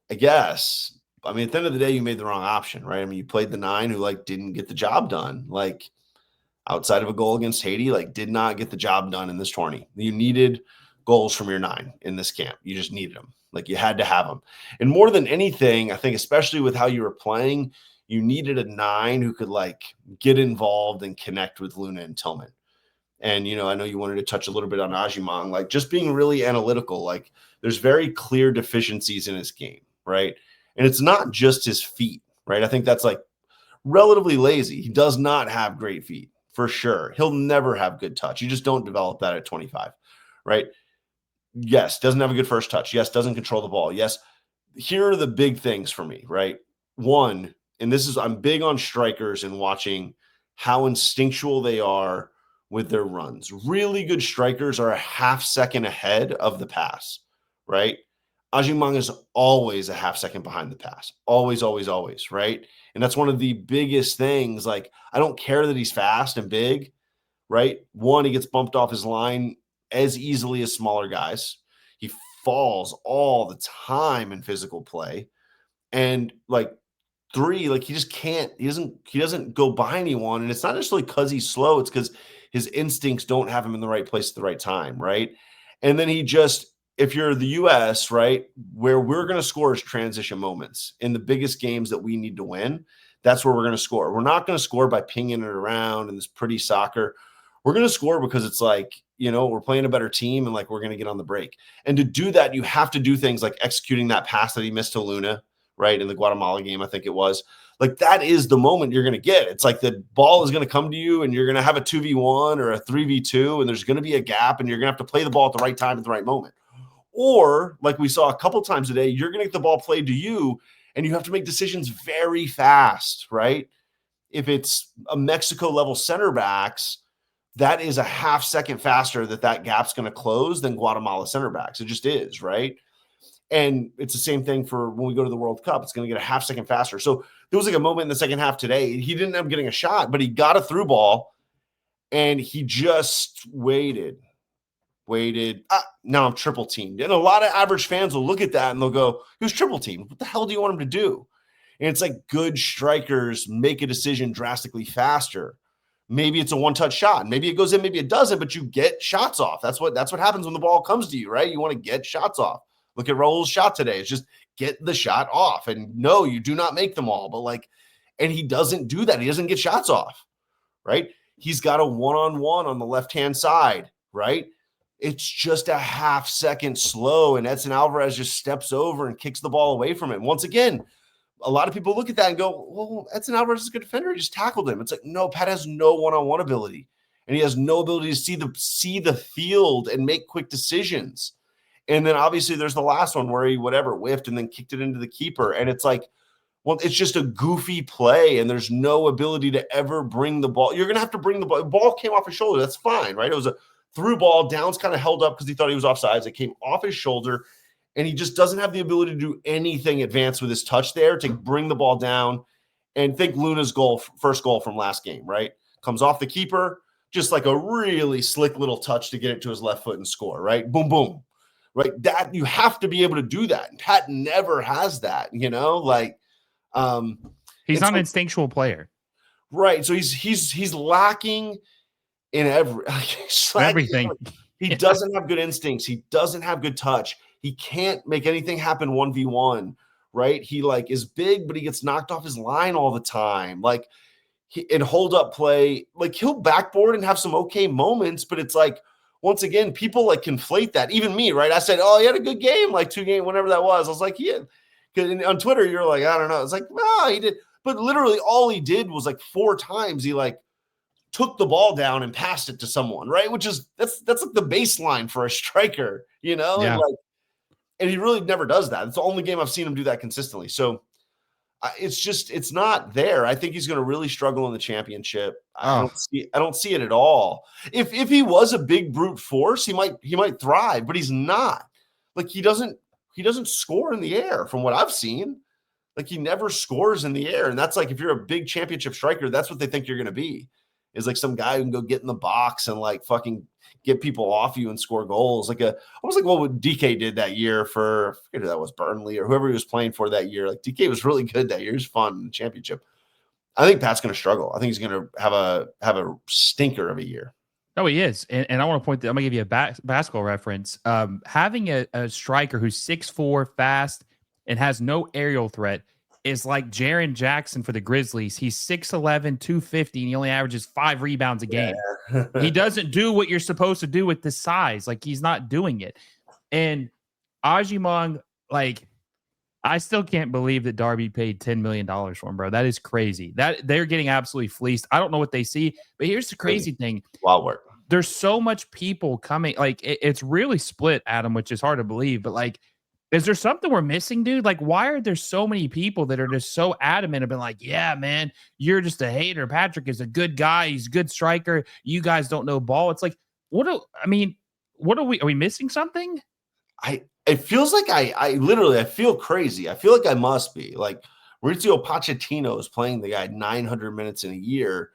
I guess I mean, at the end of the day, you made the wrong option, right? I mean, you played the 9 who like didn't get the job done. Like outside of a goal against Haiti, like did not get the job done in this tourney. You needed goals from your 9 in this camp. You just needed them. Like you had to have them. And more than anything, I think, especially with how you were playing, you needed a 9 who could like get involved and connect with Luna and Tillman. And, you know, I know you wanted to touch a little bit on Agyemang, like just being really analytical. Like there's very clear deficiencies in his game, right? And it's not just his feet, right? I think that's like relatively lazy. He does not have great feet for sure. He'll never have good touch. You just don't develop that at 25, right? Yes, doesn't have a good first touch. Yes, doesn't control the ball. Yes, here are the big things for me, right? One, and this is, I'm big on strikers and watching how instinctual they are with their runs. Really good strikers are a half second ahead of the pass, right? Agyemang is always a half second behind the pass. Always, always, always, right? And that's one of the biggest things. Like, I don't care that he's fast and big, right? One, he gets bumped off his line as easily as smaller guys. He falls all the time in physical play. And like 3, like he just can't, he doesn't go by anyone. And it's not necessarily because he's slow, it's because his instincts don't have him in the right place at the right time, right? And then he just, if you're the US, right, where we're going to score is transition moments in the biggest games that we need to win. That's where we're going to score. We're not going to score by pinging it around in this pretty soccer. We're going to score because it's like, you know, we're playing a better team and like we're going to get on the break. And to do that, you have to do things like executing that pass that he missed to Luna, right, in the Guatemala game, I think it was. Like that is the moment you're going to get. It's like the ball is going to come to you and you're going to have a 2v1 or a 3v2 and there's going to be a gap and you're going to have to play the ball at the right time at the right moment. Or like we saw a couple times today, you're going to get the ball played to you and you have to make decisions very fast, right? If it's a Mexico level center backs, that is a half second faster that gap's going to close than Guatemala center backs. It just is, right? And it's the same thing for when we go to the World Cup. It's going to get a half second faster. So there was like a moment in the second half today. He didn't end up getting a shot, but he got a through ball and he just waited. Now I'm triple teamed. And a lot of average fans will look at that and they'll go, he was triple teamed. What the hell do you want him to do? And it's like good strikers make a decision drastically faster. Maybe it's a one-touch shot. Maybe it goes in, maybe it doesn't, but you get shots off. That's what happens when the ball comes to you, right? You want to get shots off. Look at Raul's shot today. It's just get the shot off. And no, you do not make them all. But like, and he doesn't do that. He doesn't get shots off, right? He's got a one-on-one on the left-hand side, right? It's just a half second slow, and Edson Alvarez just steps over and kicks the ball away from him. Once again, a lot of people look at that and go, well, Edson Alvarez is a good defender. He just tackled him. It's like, no, Pat has no one-on-one ability, and he has no ability to see the field and make quick decisions. And then obviously there's the last one where he whiffed and then kicked it into the keeper. And it's like, well, it's just a goofy play, and there's no ability to ever bring the ball. You're going to have to bring the ball. The ball came off his shoulder. That's fine, right? It was a through ball. Downs kind of held up because he thought he was offsides. It came off his shoulder, and he just doesn't have the ability to do anything advanced with his touch there to bring the ball down. And think Luna's first goal from last game, right? Comes off the keeper, just like a really slick little touch to get it to his left foot and score, right? Boom, boom, right? That you have to be able to do that. And Pat never has that, you know, like he's not an instinctual player, right? So he's lacking in everything. He doesn't have good instincts. He doesn't have good touch. He can't make anything happen 1v1, right? He like is big, but he gets knocked off his line all the time. Like in hold up play, like he'll backboard and have some okay moments, but it's like, once again, people like conflate that. Even me, right? I said, oh, he had a good game, like 2 games, whenever that was. I was like, yeah. Because on Twitter, you're like, I don't know. It's like, no, he did. But literally all he did was like 4 times he like took the ball down and passed it to someone, right? Which is that's like the baseline for a striker, you know? Yeah. And he really never does that. It's the only game I've seen him do that consistently. So it's not there. I think he's going to really struggle in the championship. I don't see it at all. If he was a big brute force, he might thrive, but he's not. Like he doesn't score in the air from what I've seen. Like he never scores in the air. And that's like, if you're a big championship striker, that's what they think you're going to be, is like some guy who can go get in the box and like fucking get people off you and score goals. Almost like what DK did that year for, I forget who that was, Burnley or whoever he was playing for that year. Like DK was really good that year. He was fun in the championship. I think Pat's going to struggle. I think he's going to have a stinker of a year. No, he is. And I want to point that I'm going to give you a basketball reference. Having a striker who's 6'4", fast, and has no aerial threat is like Jaren Jackson for the Grizzlies. He's 6'11", 250, and he only averages 5 rebounds a game. Yeah. He doesn't do what you're supposed to do with this size. Like, he's not doing it. And Agyemang, like, I still can't believe that Derby paid $10 million for him, bro. That is crazy. That they're getting absolutely fleeced. I don't know what they see, but here's the crazy thing. Wild work. There's so much people coming. Like, it's really split, Adam, which is hard to believe. But, like, is there something we're missing, dude? Like, why are there so many people that are just so adamant and been like, yeah, man, you're just a hater. Patrick is a good guy. He's a good striker. You guys don't know ball. It's like, what are we missing something? It feels like I literally feel crazy. I feel like I must be. Like, Mauricio Pochettino is playing the guy 900 minutes in a year.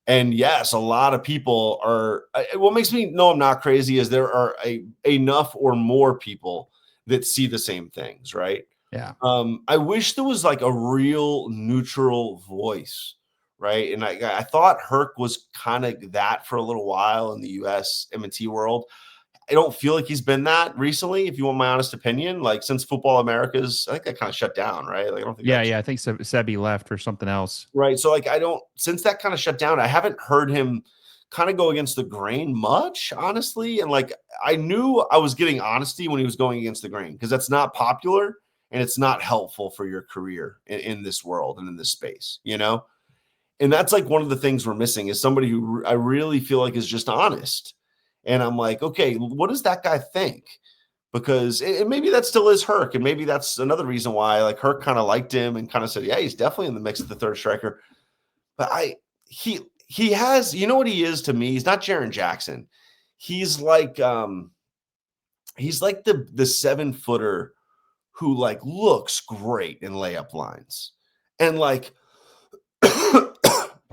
And yes, a lot of people are. What makes me know I'm not crazy is there are enough or more people that see the same things, right? Yeah. I wish there was like a real neutral voice, right? And I thought Herc was kind of that for a little while in the USMNT world. I don't feel like he's been that recently, if you want my honest opinion. Like, since Football Americas, I think that kind of shut down, right? Like, I don't think. Yeah. I think Sebi left for something else. Right. So, like, since that kind of shut down, I haven't heard him kind of go against the grain much, honestly. And like, I knew I was getting honesty when he was going against the grain, because that's not popular and it's not helpful for your career in this world and in this space, you know? And that's like one of the things we're missing, is somebody who I really feel like is just honest. And I'm like, okay, what does that guy think? Because maybe that still is Herc. And maybe that's another reason why, like, Herc kind of liked him and kind of said, yeah, he's definitely in the mix of the third striker. But he has, you know what he is to me? He's not Jaren Jackson. He's like the 7-footer who, like, looks great in layup lines and, like,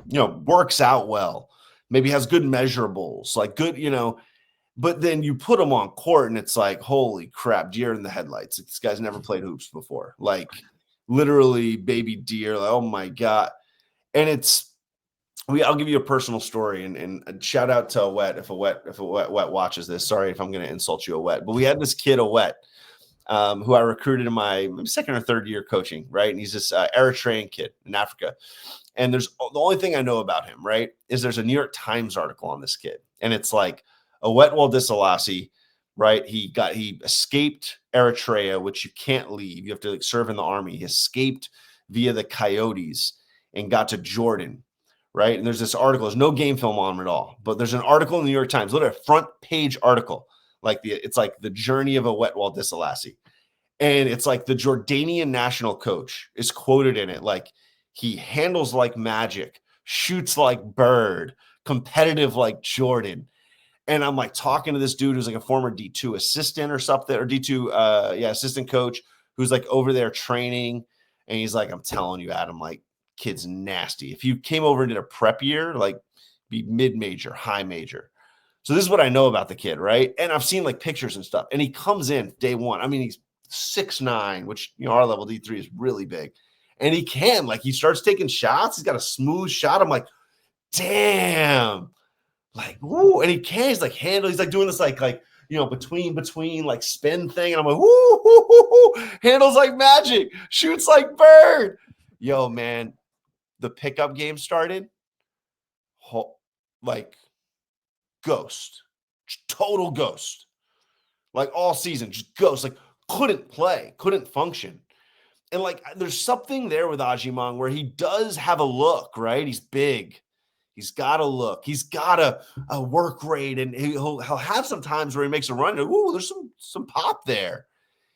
works out well. Maybe has good measurables, like good, but then you put him on court and it's like, holy crap, deer in the headlights. This guy's never played hoops before. Like, literally baby deer. Like, oh my God. And I'll give you a personal story and shout out to Wet if a Wet watches this. Sorry if I'm going to insult you, Wet. But we had this kid, Wet, who I recruited in my second or third year coaching, right? And he's this Eritrean kid in Africa. And the only thing I know about him, right, is there's a New York Times article on this kid. And it's like, Awet Selassie, right? He escaped Eritrea, which you can't leave. You have to, like, serve in the army. He escaped via the Coyotes and got to Jordan, right? And there's this article. There's no game film on him at all, but there's an article in the New York Times, literally a front page article. It's like the journey of Awet Selassie. And it's like the Jordanian national coach is quoted in it. Like, he handles like magic, shoots like Bird, competitive like Jordan. And I'm like talking to this dude who's like a former D2 assistant or something, or D2 assistant coach, who's like over there training. And he's like, I'm telling you, Adam, like, kid's nasty. If you came over and did a prep year, like, be mid-major, high major. So this is what I know about the kid, right? And I've seen like pictures and stuff. And he comes in day one. I mean, he's 6'9", which, our level D3 is really big. And he starts taking shots. He's got a smooth shot. I'm like, damn. Like, woo. And he's like he's like doing this like between like spin thing. And I'm like, woo, handles like magic, shoots like Bird. Yo, man, the pickup game started. Like, ghost, total ghost. Like, all season, just ghost. Like, couldn't play, couldn't function. And like, there's something there with Agyemang where he does have a look, right? He's big. He's got a look. He's got a work rate, and he'll have some times where he makes a run. And, ooh, there's some pop there.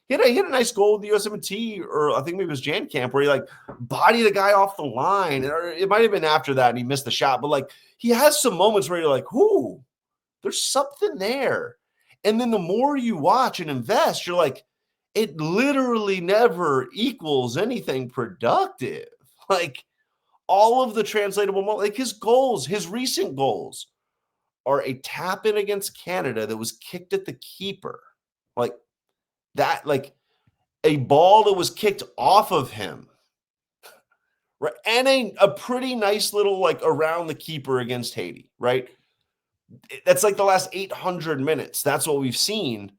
He had a nice goal with the USMNT, or I think maybe it was Jan Camp, where he like bodied a guy off the line. Or it might have been after that and he missed the shot. But like, he has some moments where you're like, ooh, there's something there. And then the more you watch and invest, you're like, it literally never equals anything productive. Like, all of the translatable, like his recent goals are a tap in against Canada that was kicked at the keeper. Like that, like a ball that was kicked off of him. Right. And a pretty nice little like around the keeper against Haiti, right? That's like the last 800 minutes. That's what we've seen.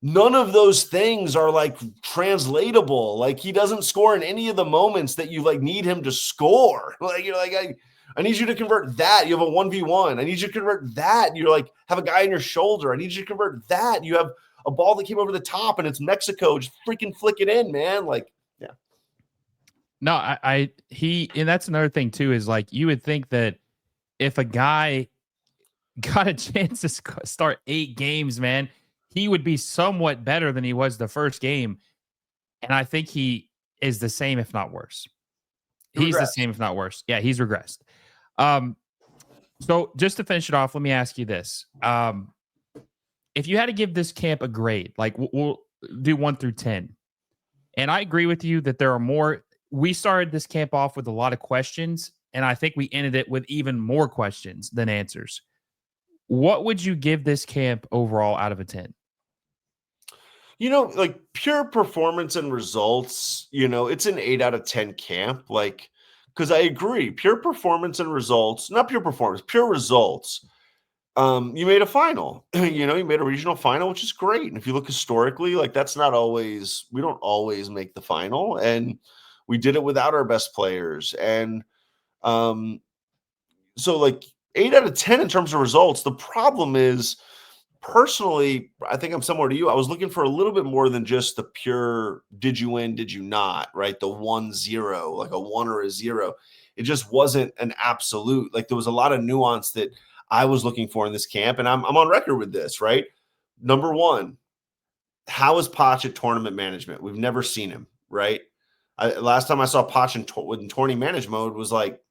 None of those things are like translatable. Like he doesn't score in any of the moments that you like need him to score. Like you're like, I need you to convert that. You have a 1v1. I need you to convert that. You're like, have a guy on your shoulder. I need you to convert that. You have a ball that came over the top and it's Mexico. Just freaking flick it in, man. Like, yeah. No, and that's another thing too, is like, you would think that if a guy got a chance to start 8 games, man, he would be somewhat better than he was the first game. And I think he is the same, if not worse. He's the same, if not worse. Yeah, he's regressed. So just to finish it off, let me ask you this. If you had to give this camp a grade, like we'll do 1 through 10. And I agree with you that there are more. We started this camp off with a lot of questions, and I think we ended it with even more questions than answers. What would you give this camp overall out of a 10? You know, like pure performance and results, you know, it's an 8 out of 10 camp. Like, because I agree, pure performance and results, not pure performance, pure results. You made a final, you know, you made a regional final, which is great. And if you look historically, like that's not always, we don't always make the final. And we did it without our best players. And so like 8 out of 10 in terms of results. The problem is, personally, I think I'm similar to you. I was looking for a little bit more than just the pure did you win, did you not, right? The 1-0, like a 1 or a 0. It just wasn't an absolute. Like there was a lot of nuance that I was looking for in this camp. And I'm on record with this, right? Number one, how is Poch at tournament management? We've never seen him, right? Last time I saw Poch in tourney manage mode was like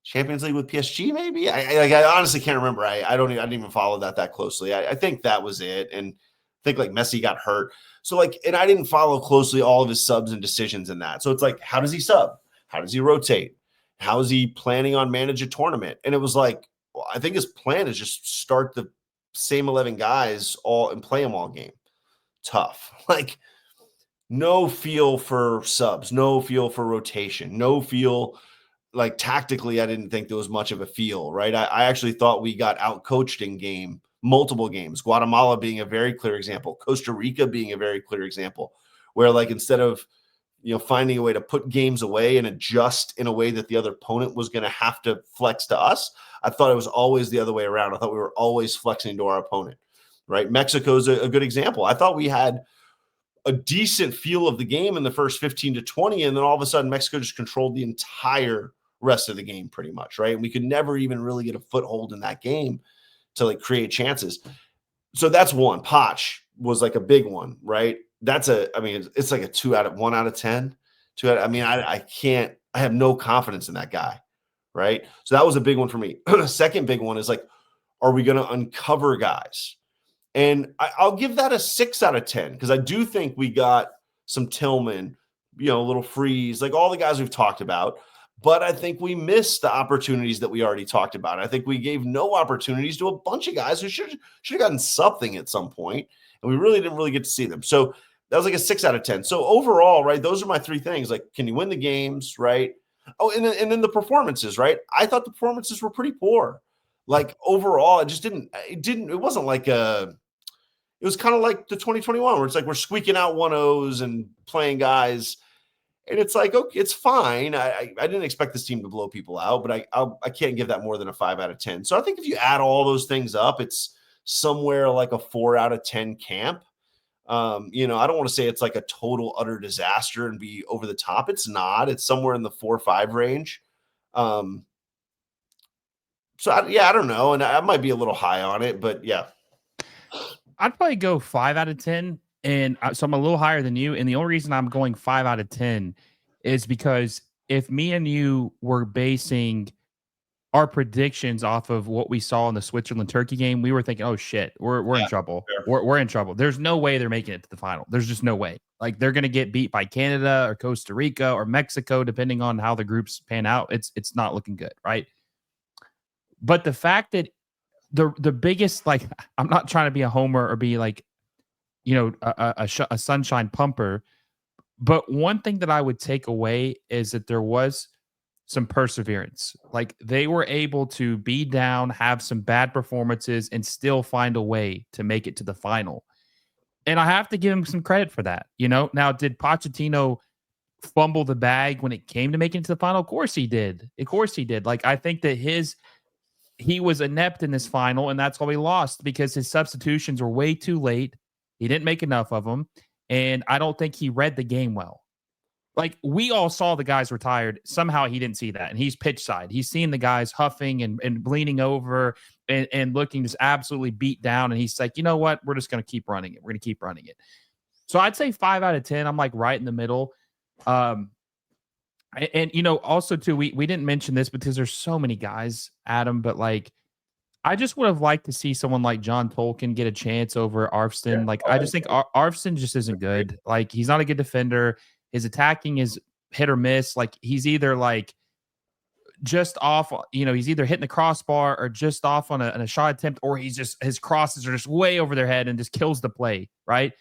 Champions League with PSG, maybe. I honestly can't remember. I didn't even follow that closely. I think that was it, and I think like Messi got hurt. So like, and I didn't follow closely all of his subs and decisions in that. So it's like, how does he sub? How does he rotate? How is he planning on manage a tournament? And it was like, well, I think his plan is just start the same 11 guys all and play them all game. Tough. Like no feel for subs, no feel for rotation, no feel. Like tactically, I didn't think there was much of a feel, right? I actually thought we got out-coached in multiple games. Guatemala being a very clear example. Costa Rica being a very clear example, where like instead of, you know, finding a way to put games away and adjust in a way that the other opponent was going to have to flex to us, I thought it was always the other way around. I thought we were always flexing to our opponent, right? Mexico's a good example. I thought we had a decent feel of the game in the first 15 to 20, and then all of a sudden Mexico just controlled the entire rest of the game pretty much, right? And we could never even really get a foothold in that game to like create chances. So that's one. Poch was like a big one, right? I mean, it's like a 1 out of 10. I have no confidence in that guy, right? So that was a big one for me. Second big one is like, are we going to uncover guys? And I'll give that a 6 out of 10 because I do think we got some Tillman, you know, a little Freese, like all the guys we've talked about. But I think we missed the opportunities that we already talked about. I think we gave no opportunities to a bunch of guys who should have gotten something at some point, and we really didn't get to see them. So that was like a 6 out of 10. So overall, right, those are my 3 things. Like, can you win the games, right? Oh, and then the performances, right? I thought the performances were pretty poor. Like overall, it wasn't like it was kind of like the 2021 where it's like we're squeaking out 1-0s and playing guys. And it's like, okay, it's fine. I didn't expect this team to blow people out, but I can't give that more than a 5 out of 10. So I think if you add all those things up, it's somewhere like a 4 out of 10 camp. You know, I don't want to say it's like a total utter disaster and be over the top. It's not. It's somewhere in the 4 or 5 range. I don't know. And I might be a little high on it, but yeah. I'd probably go 5 out of 10. And so I'm a little higher than you. And the only reason I'm going 5 out of 10 is because if me and you were basing our predictions off of what we saw in the Switzerland-Turkey game, we were thinking, oh, shit, we're in trouble. We're in trouble. There's no way they're making it to the final. There's just no way. Like, they're going to get beat by Canada or Costa Rica or Mexico, depending on how the groups pan out. It's not looking good, right? But the fact that the biggest, like, I'm not trying to be a homer or be like, a sunshine pumper, but one thing that I would take away is that there was some perseverance. Like, they were able to be down, have some bad performances, and still find a way to make it to the final. And I have to give him some credit for that. Now, did Pochettino fumble the bag when it came to making it to the final? Of course he did. Of course he did. Like, I think that he was inept in this final, and that's why we lost, because his substitutions were way too late. He didn't make enough of them, and I don't think he read the game well. Like, we all saw the guys were tired. Somehow he didn't see that, and he's pitch side. He's seeing the guys huffing and leaning over and looking just absolutely beat down, and he's like, you know what? We're just going to keep running it. We're going to keep running it. So I'd say 5 out of 10. I'm like right in the middle. Also too, we didn't mention this because there's so many guys, Adam, but like, I just would have liked to see someone like John Tolkien get a chance over Arfsten. Yeah. Like, I just think Arfsten just isn't good. Like, he's not a good defender. His attacking is hit or miss. Like, he's either like just off, he's either hitting the crossbar or just off on a shot attempt, or his crosses are just way over their head and just kills the play, right?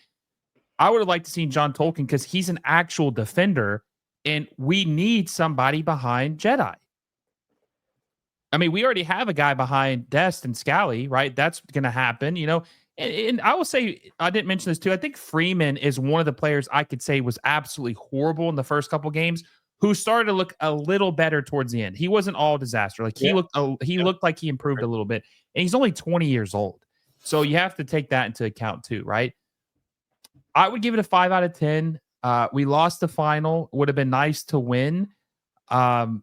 I would have liked to see John Tolkien because he's an actual defender, and we need somebody behind Jedi. I mean, we already have a guy behind Dest and Scally, right? That's going to happen, And I will say, I didn't mention this too. I think Freeman is one of the players I could say was absolutely horrible in the first couple games, who started to look a little better towards the end. He wasn't all disaster. Like, he looked like he improved a little bit, and he's only 20 years old. So you have to take that into account too, right? I would give it a 5 out of 10. We lost the final. Would have been nice to win. The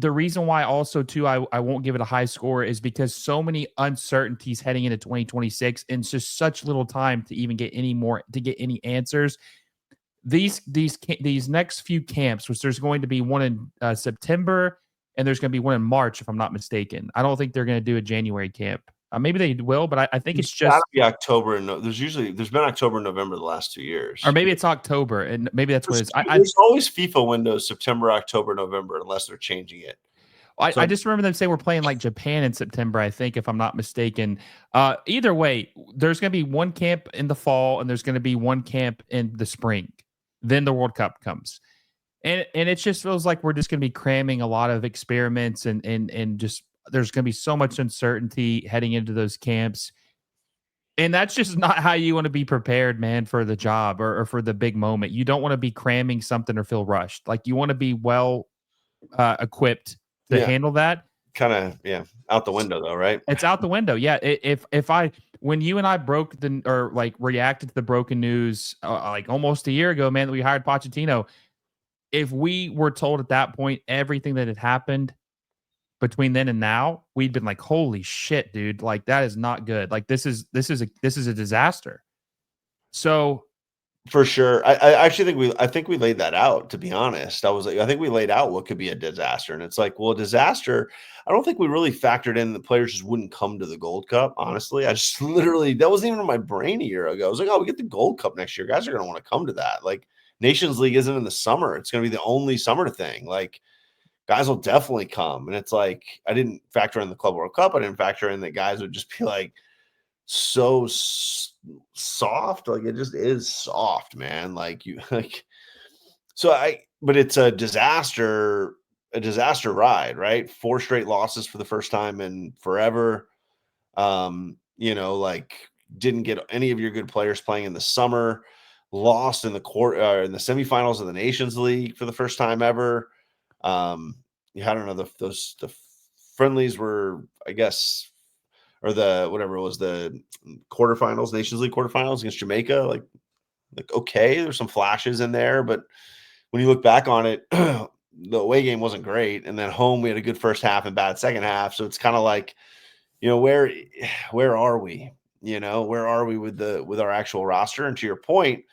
reason why also too I won't give it a high score is because so many uncertainties heading into 2026, and it's just such little time to even get any answers. These next few camps, which there's going to be one in September, and there's going to be one in March, if I'm not mistaken. I don't think they're going to do a January camp. Maybe they will, but I think it's just gotta be October. And there's been October and November the last 2 years, or maybe it's October, and maybe that's what it is. There's always FIFA windows, September, October, November, unless they're changing it. I just remember them saying we're playing like Japan in September, I think, if I'm not mistaken. Either way, there's going to be one camp in the fall, and there's going to be one camp in the spring. Then the World Cup comes. And it just feels like we're just going to be cramming a lot of experiments, and just there's going to be so much uncertainty heading into those camps. And that's just not how you want to be prepared, man, for the job or for the big moment. You don't want to be cramming something or feel rushed. Like, you want to be well equipped to handle that. Kind of, out the window though, right? It's out the window. Yeah. When you and I reacted to the broken news like almost a year ago, man, that we hired Pochettino, if we were told at that point everything that had happened between then and now, we'd been like, holy shit, dude. Like, that is not good. Like, this is a disaster. So for sure. I actually think we laid that out, to be honest. I think we laid out what could be a disaster. And it's like, well, a disaster, I don't think we really factored in the players just wouldn't come to the Gold Cup. Honestly, I just literally, that wasn't even in my brain a year ago. I was like, oh, we get the Gold Cup next year. Guys are going to want to come to that. Like, Nations League isn't in the summer. It's going to be the only summer thing. Like, guys will definitely come. And it's like, I didn't factor in the Club World Cup. I didn't factor in that guys would just be like so soft. Like, it just is soft, man. Like, but it's a disaster ride, right? 4 straight losses for the first time in forever. Didn't get any of your good players playing in the summer, lost in the semifinals of the Nations League for the first time ever. I don't know, the friendlies were, I guess, or the quarterfinals, Nations League quarterfinals against Jamaica. Like okay, there's some flashes in there, but when you look back on it, the away game wasn't great, and then home we had a good first half and bad second half. So it's kind of like, where are we? Where are we with our actual roster? And to your point,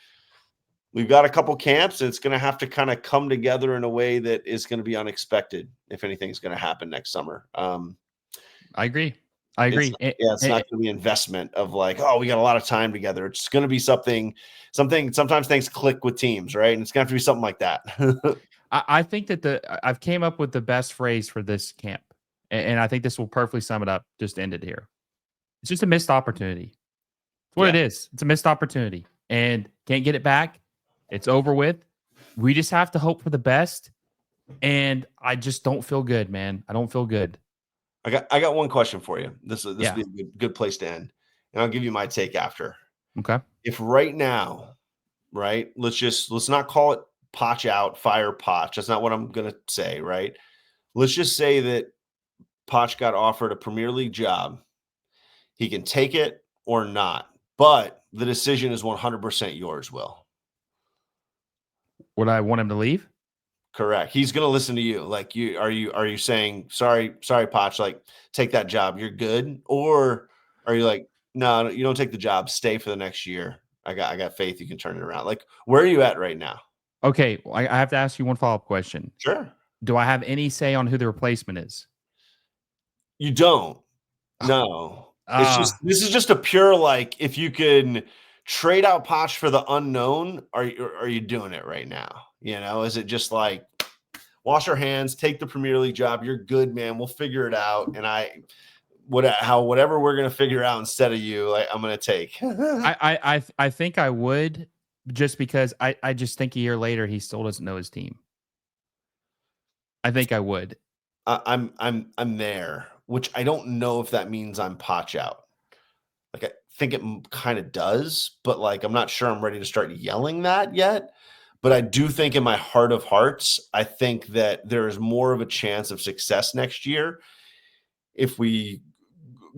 we've got a couple camps, and it's going to have to kind of come together in a way that is going to be unexpected if anything's going to happen next summer. I agree. It's not going to be investment of like, oh, we got a lot of time together. It's going to be something. Sometimes things click with teams, right? And it's going to have to be something like that. I think that I've came up with the best phrase for this camp. And I think this will perfectly sum it up. Just to end it here. It's just a missed opportunity. It's what it is. It's a missed opportunity, and can't get it back. It's over with. We just have to hope for the best. And I just don't feel good, man. I don't feel good. I got one question for you. This will be Yeah. a good place to end, and I'll give you my take after. Okay. If right now, right, let's not call it Poch out, fire Poch. That's not what I'm gonna say, right? Let's just say that Poch got offered a Premier League job. He can take it or not, but the decision is 100% yours, Will. Would I want him to leave? Correct. He's going to listen to you. Like, are you saying, sorry, Poch, like, take that job, you're good? Or are you like, no, you don't take the job, stay for the next year. I got faith you can turn it around. Like, where are you at right now? Okay, well, I have to ask you one follow-up question. Sure. Do I have any say on who the replacement is? You don't. No. This is just a pure, like, if you can trade out Poch for the unknown, are you doing it right now? You know, is it just like, wash our hands, take the Premier League job, you're good, man, we'll figure it out, and whatever we're gonna figure out instead of you, like, I'm gonna take. I think I would, just because I just think a year later he still doesn't know his team. I think I would. I'm there, which I don't know if that means I'm Poch out. Like, I think it kind of does, but like, I'm not sure I'm ready to start yelling that yet. But I do think in my heart of hearts, I think that there is more of a chance of success next year if we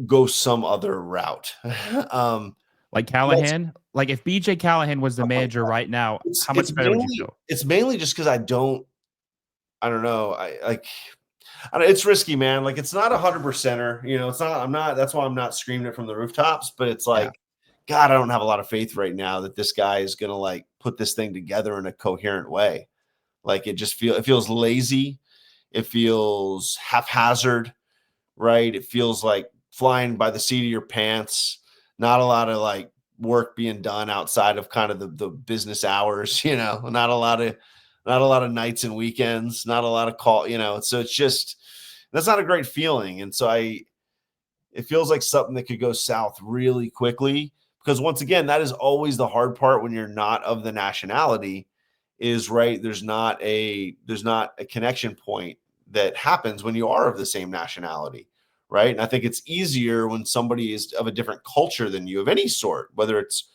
go some other route. Like Callahan, like if BJ Callahan was the manager right now, how much better would you feel? It's mainly just because I don't know. It's risky, man. Like, it's not 100%er, you know, it's not, that's why I'm not screaming it from the rooftops, but it's like, God, I don't have a lot of faith right now that this guy is going to like put this thing together in a coherent way. Like, it feels lazy. It feels haphazard, right? It feels like flying by the seat of your pants. Not a lot of like work being done outside of kind of the business hours, you know, not a lot of nights and weekends, not a lot of call, you know, so it's just, that's not a great feeling. And so it feels like something that could go south really quickly, because once again, that is always the hard part when you're not of the nationality is, right, there's not a connection point that happens when you are of the same nationality, right? And I think it's easier when somebody is of a different culture than you, of any sort, whether it's,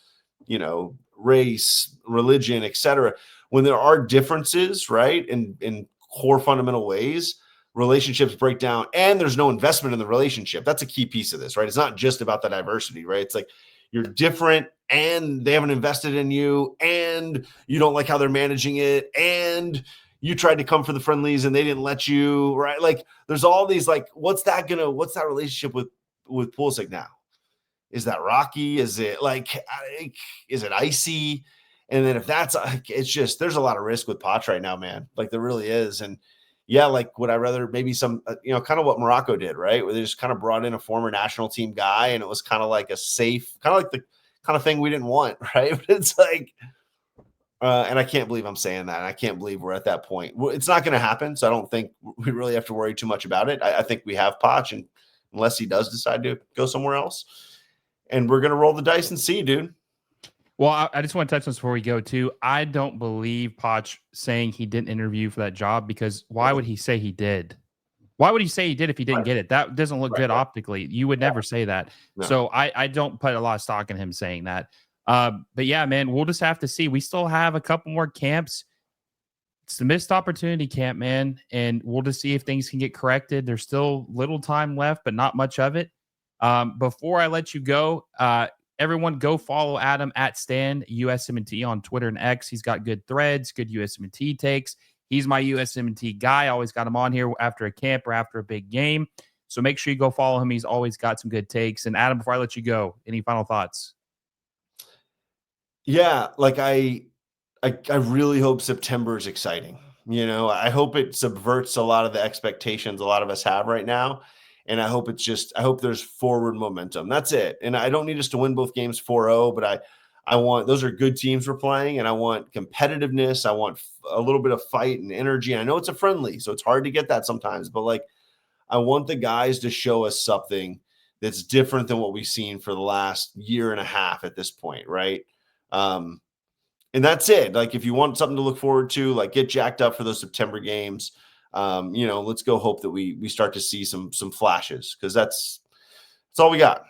you know, race, religion, etc. When there are differences, right, in core fundamental ways, relationships break down, and there's no investment in the relationship. That's a key piece of this, right? It's not just about the diversity, right? It's like, you're different and they haven't invested in you, and you don't like how they're managing it, and you tried to come for the friendlies and they didn't let you, right? Like, there's all these, like, what's that relationship with Pulisic now? Is that rocky? Is it is it icy? And then if that's, it's just, there's a lot of risk with Poch right now, man. Like, there really is. And yeah, like, would I rather maybe some, kind of what Morocco did, right? Where they just kind of brought in a former national team guy, and it was kind of like a safe, kind of like the kind of thing we didn't want, right? But it's like, and I can't believe I'm saying that. I can't believe we're at that point. It's not going to happen. So I don't think we really have to worry too much about it. I think we have Poch, and unless he does decide to go somewhere else, and we're going to roll the dice and see, dude. Well, I just want to touch on this before we go too. I don't believe Poch saying he didn't interview for that job, because why would he say he did? Why would he say he did if he didn't get it? That doesn't look good optically. You would never say that. No. So I don't put a lot of stock in him saying that. But yeah, man, we'll just have to see. We still have a couple more camps. It's the missed opportunity camp, man. And we'll just see if things can get corrected. There's still little time left, but not much of it. Before I let you go, everyone go follow Adam at Stan USMNT on Twitter and X. He's got good threads, good USMNT takes. He's my USMNT guy. I always got him on here after a camp or after a big game. So make sure you go follow him. He's always got some good takes. And Adam, before I let you go, any final thoughts? Yeah, like I really hope September is exciting. You know, I hope it subverts a lot of the expectations a lot of us have right now. And I hope I hope there's forward momentum. That's it. And I don't need us to win both games 4-0, but I want, those are good teams we're playing, and I want competitiveness. I want a little bit of fight and energy. And I know it's a friendly, so it's hard to get that sometimes, but like, I want the guys to show us something that's different than what we've seen for the last year and a half at this point, right? And that's it. Like, if you want something to look forward to, like, get jacked up for those September games. Let's go hope that we start to see some flashes, because that's all we got.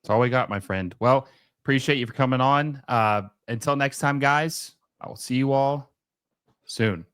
That's all we got, my friend. Well, appreciate you for coming on. Until next time, guys, I will see you all soon.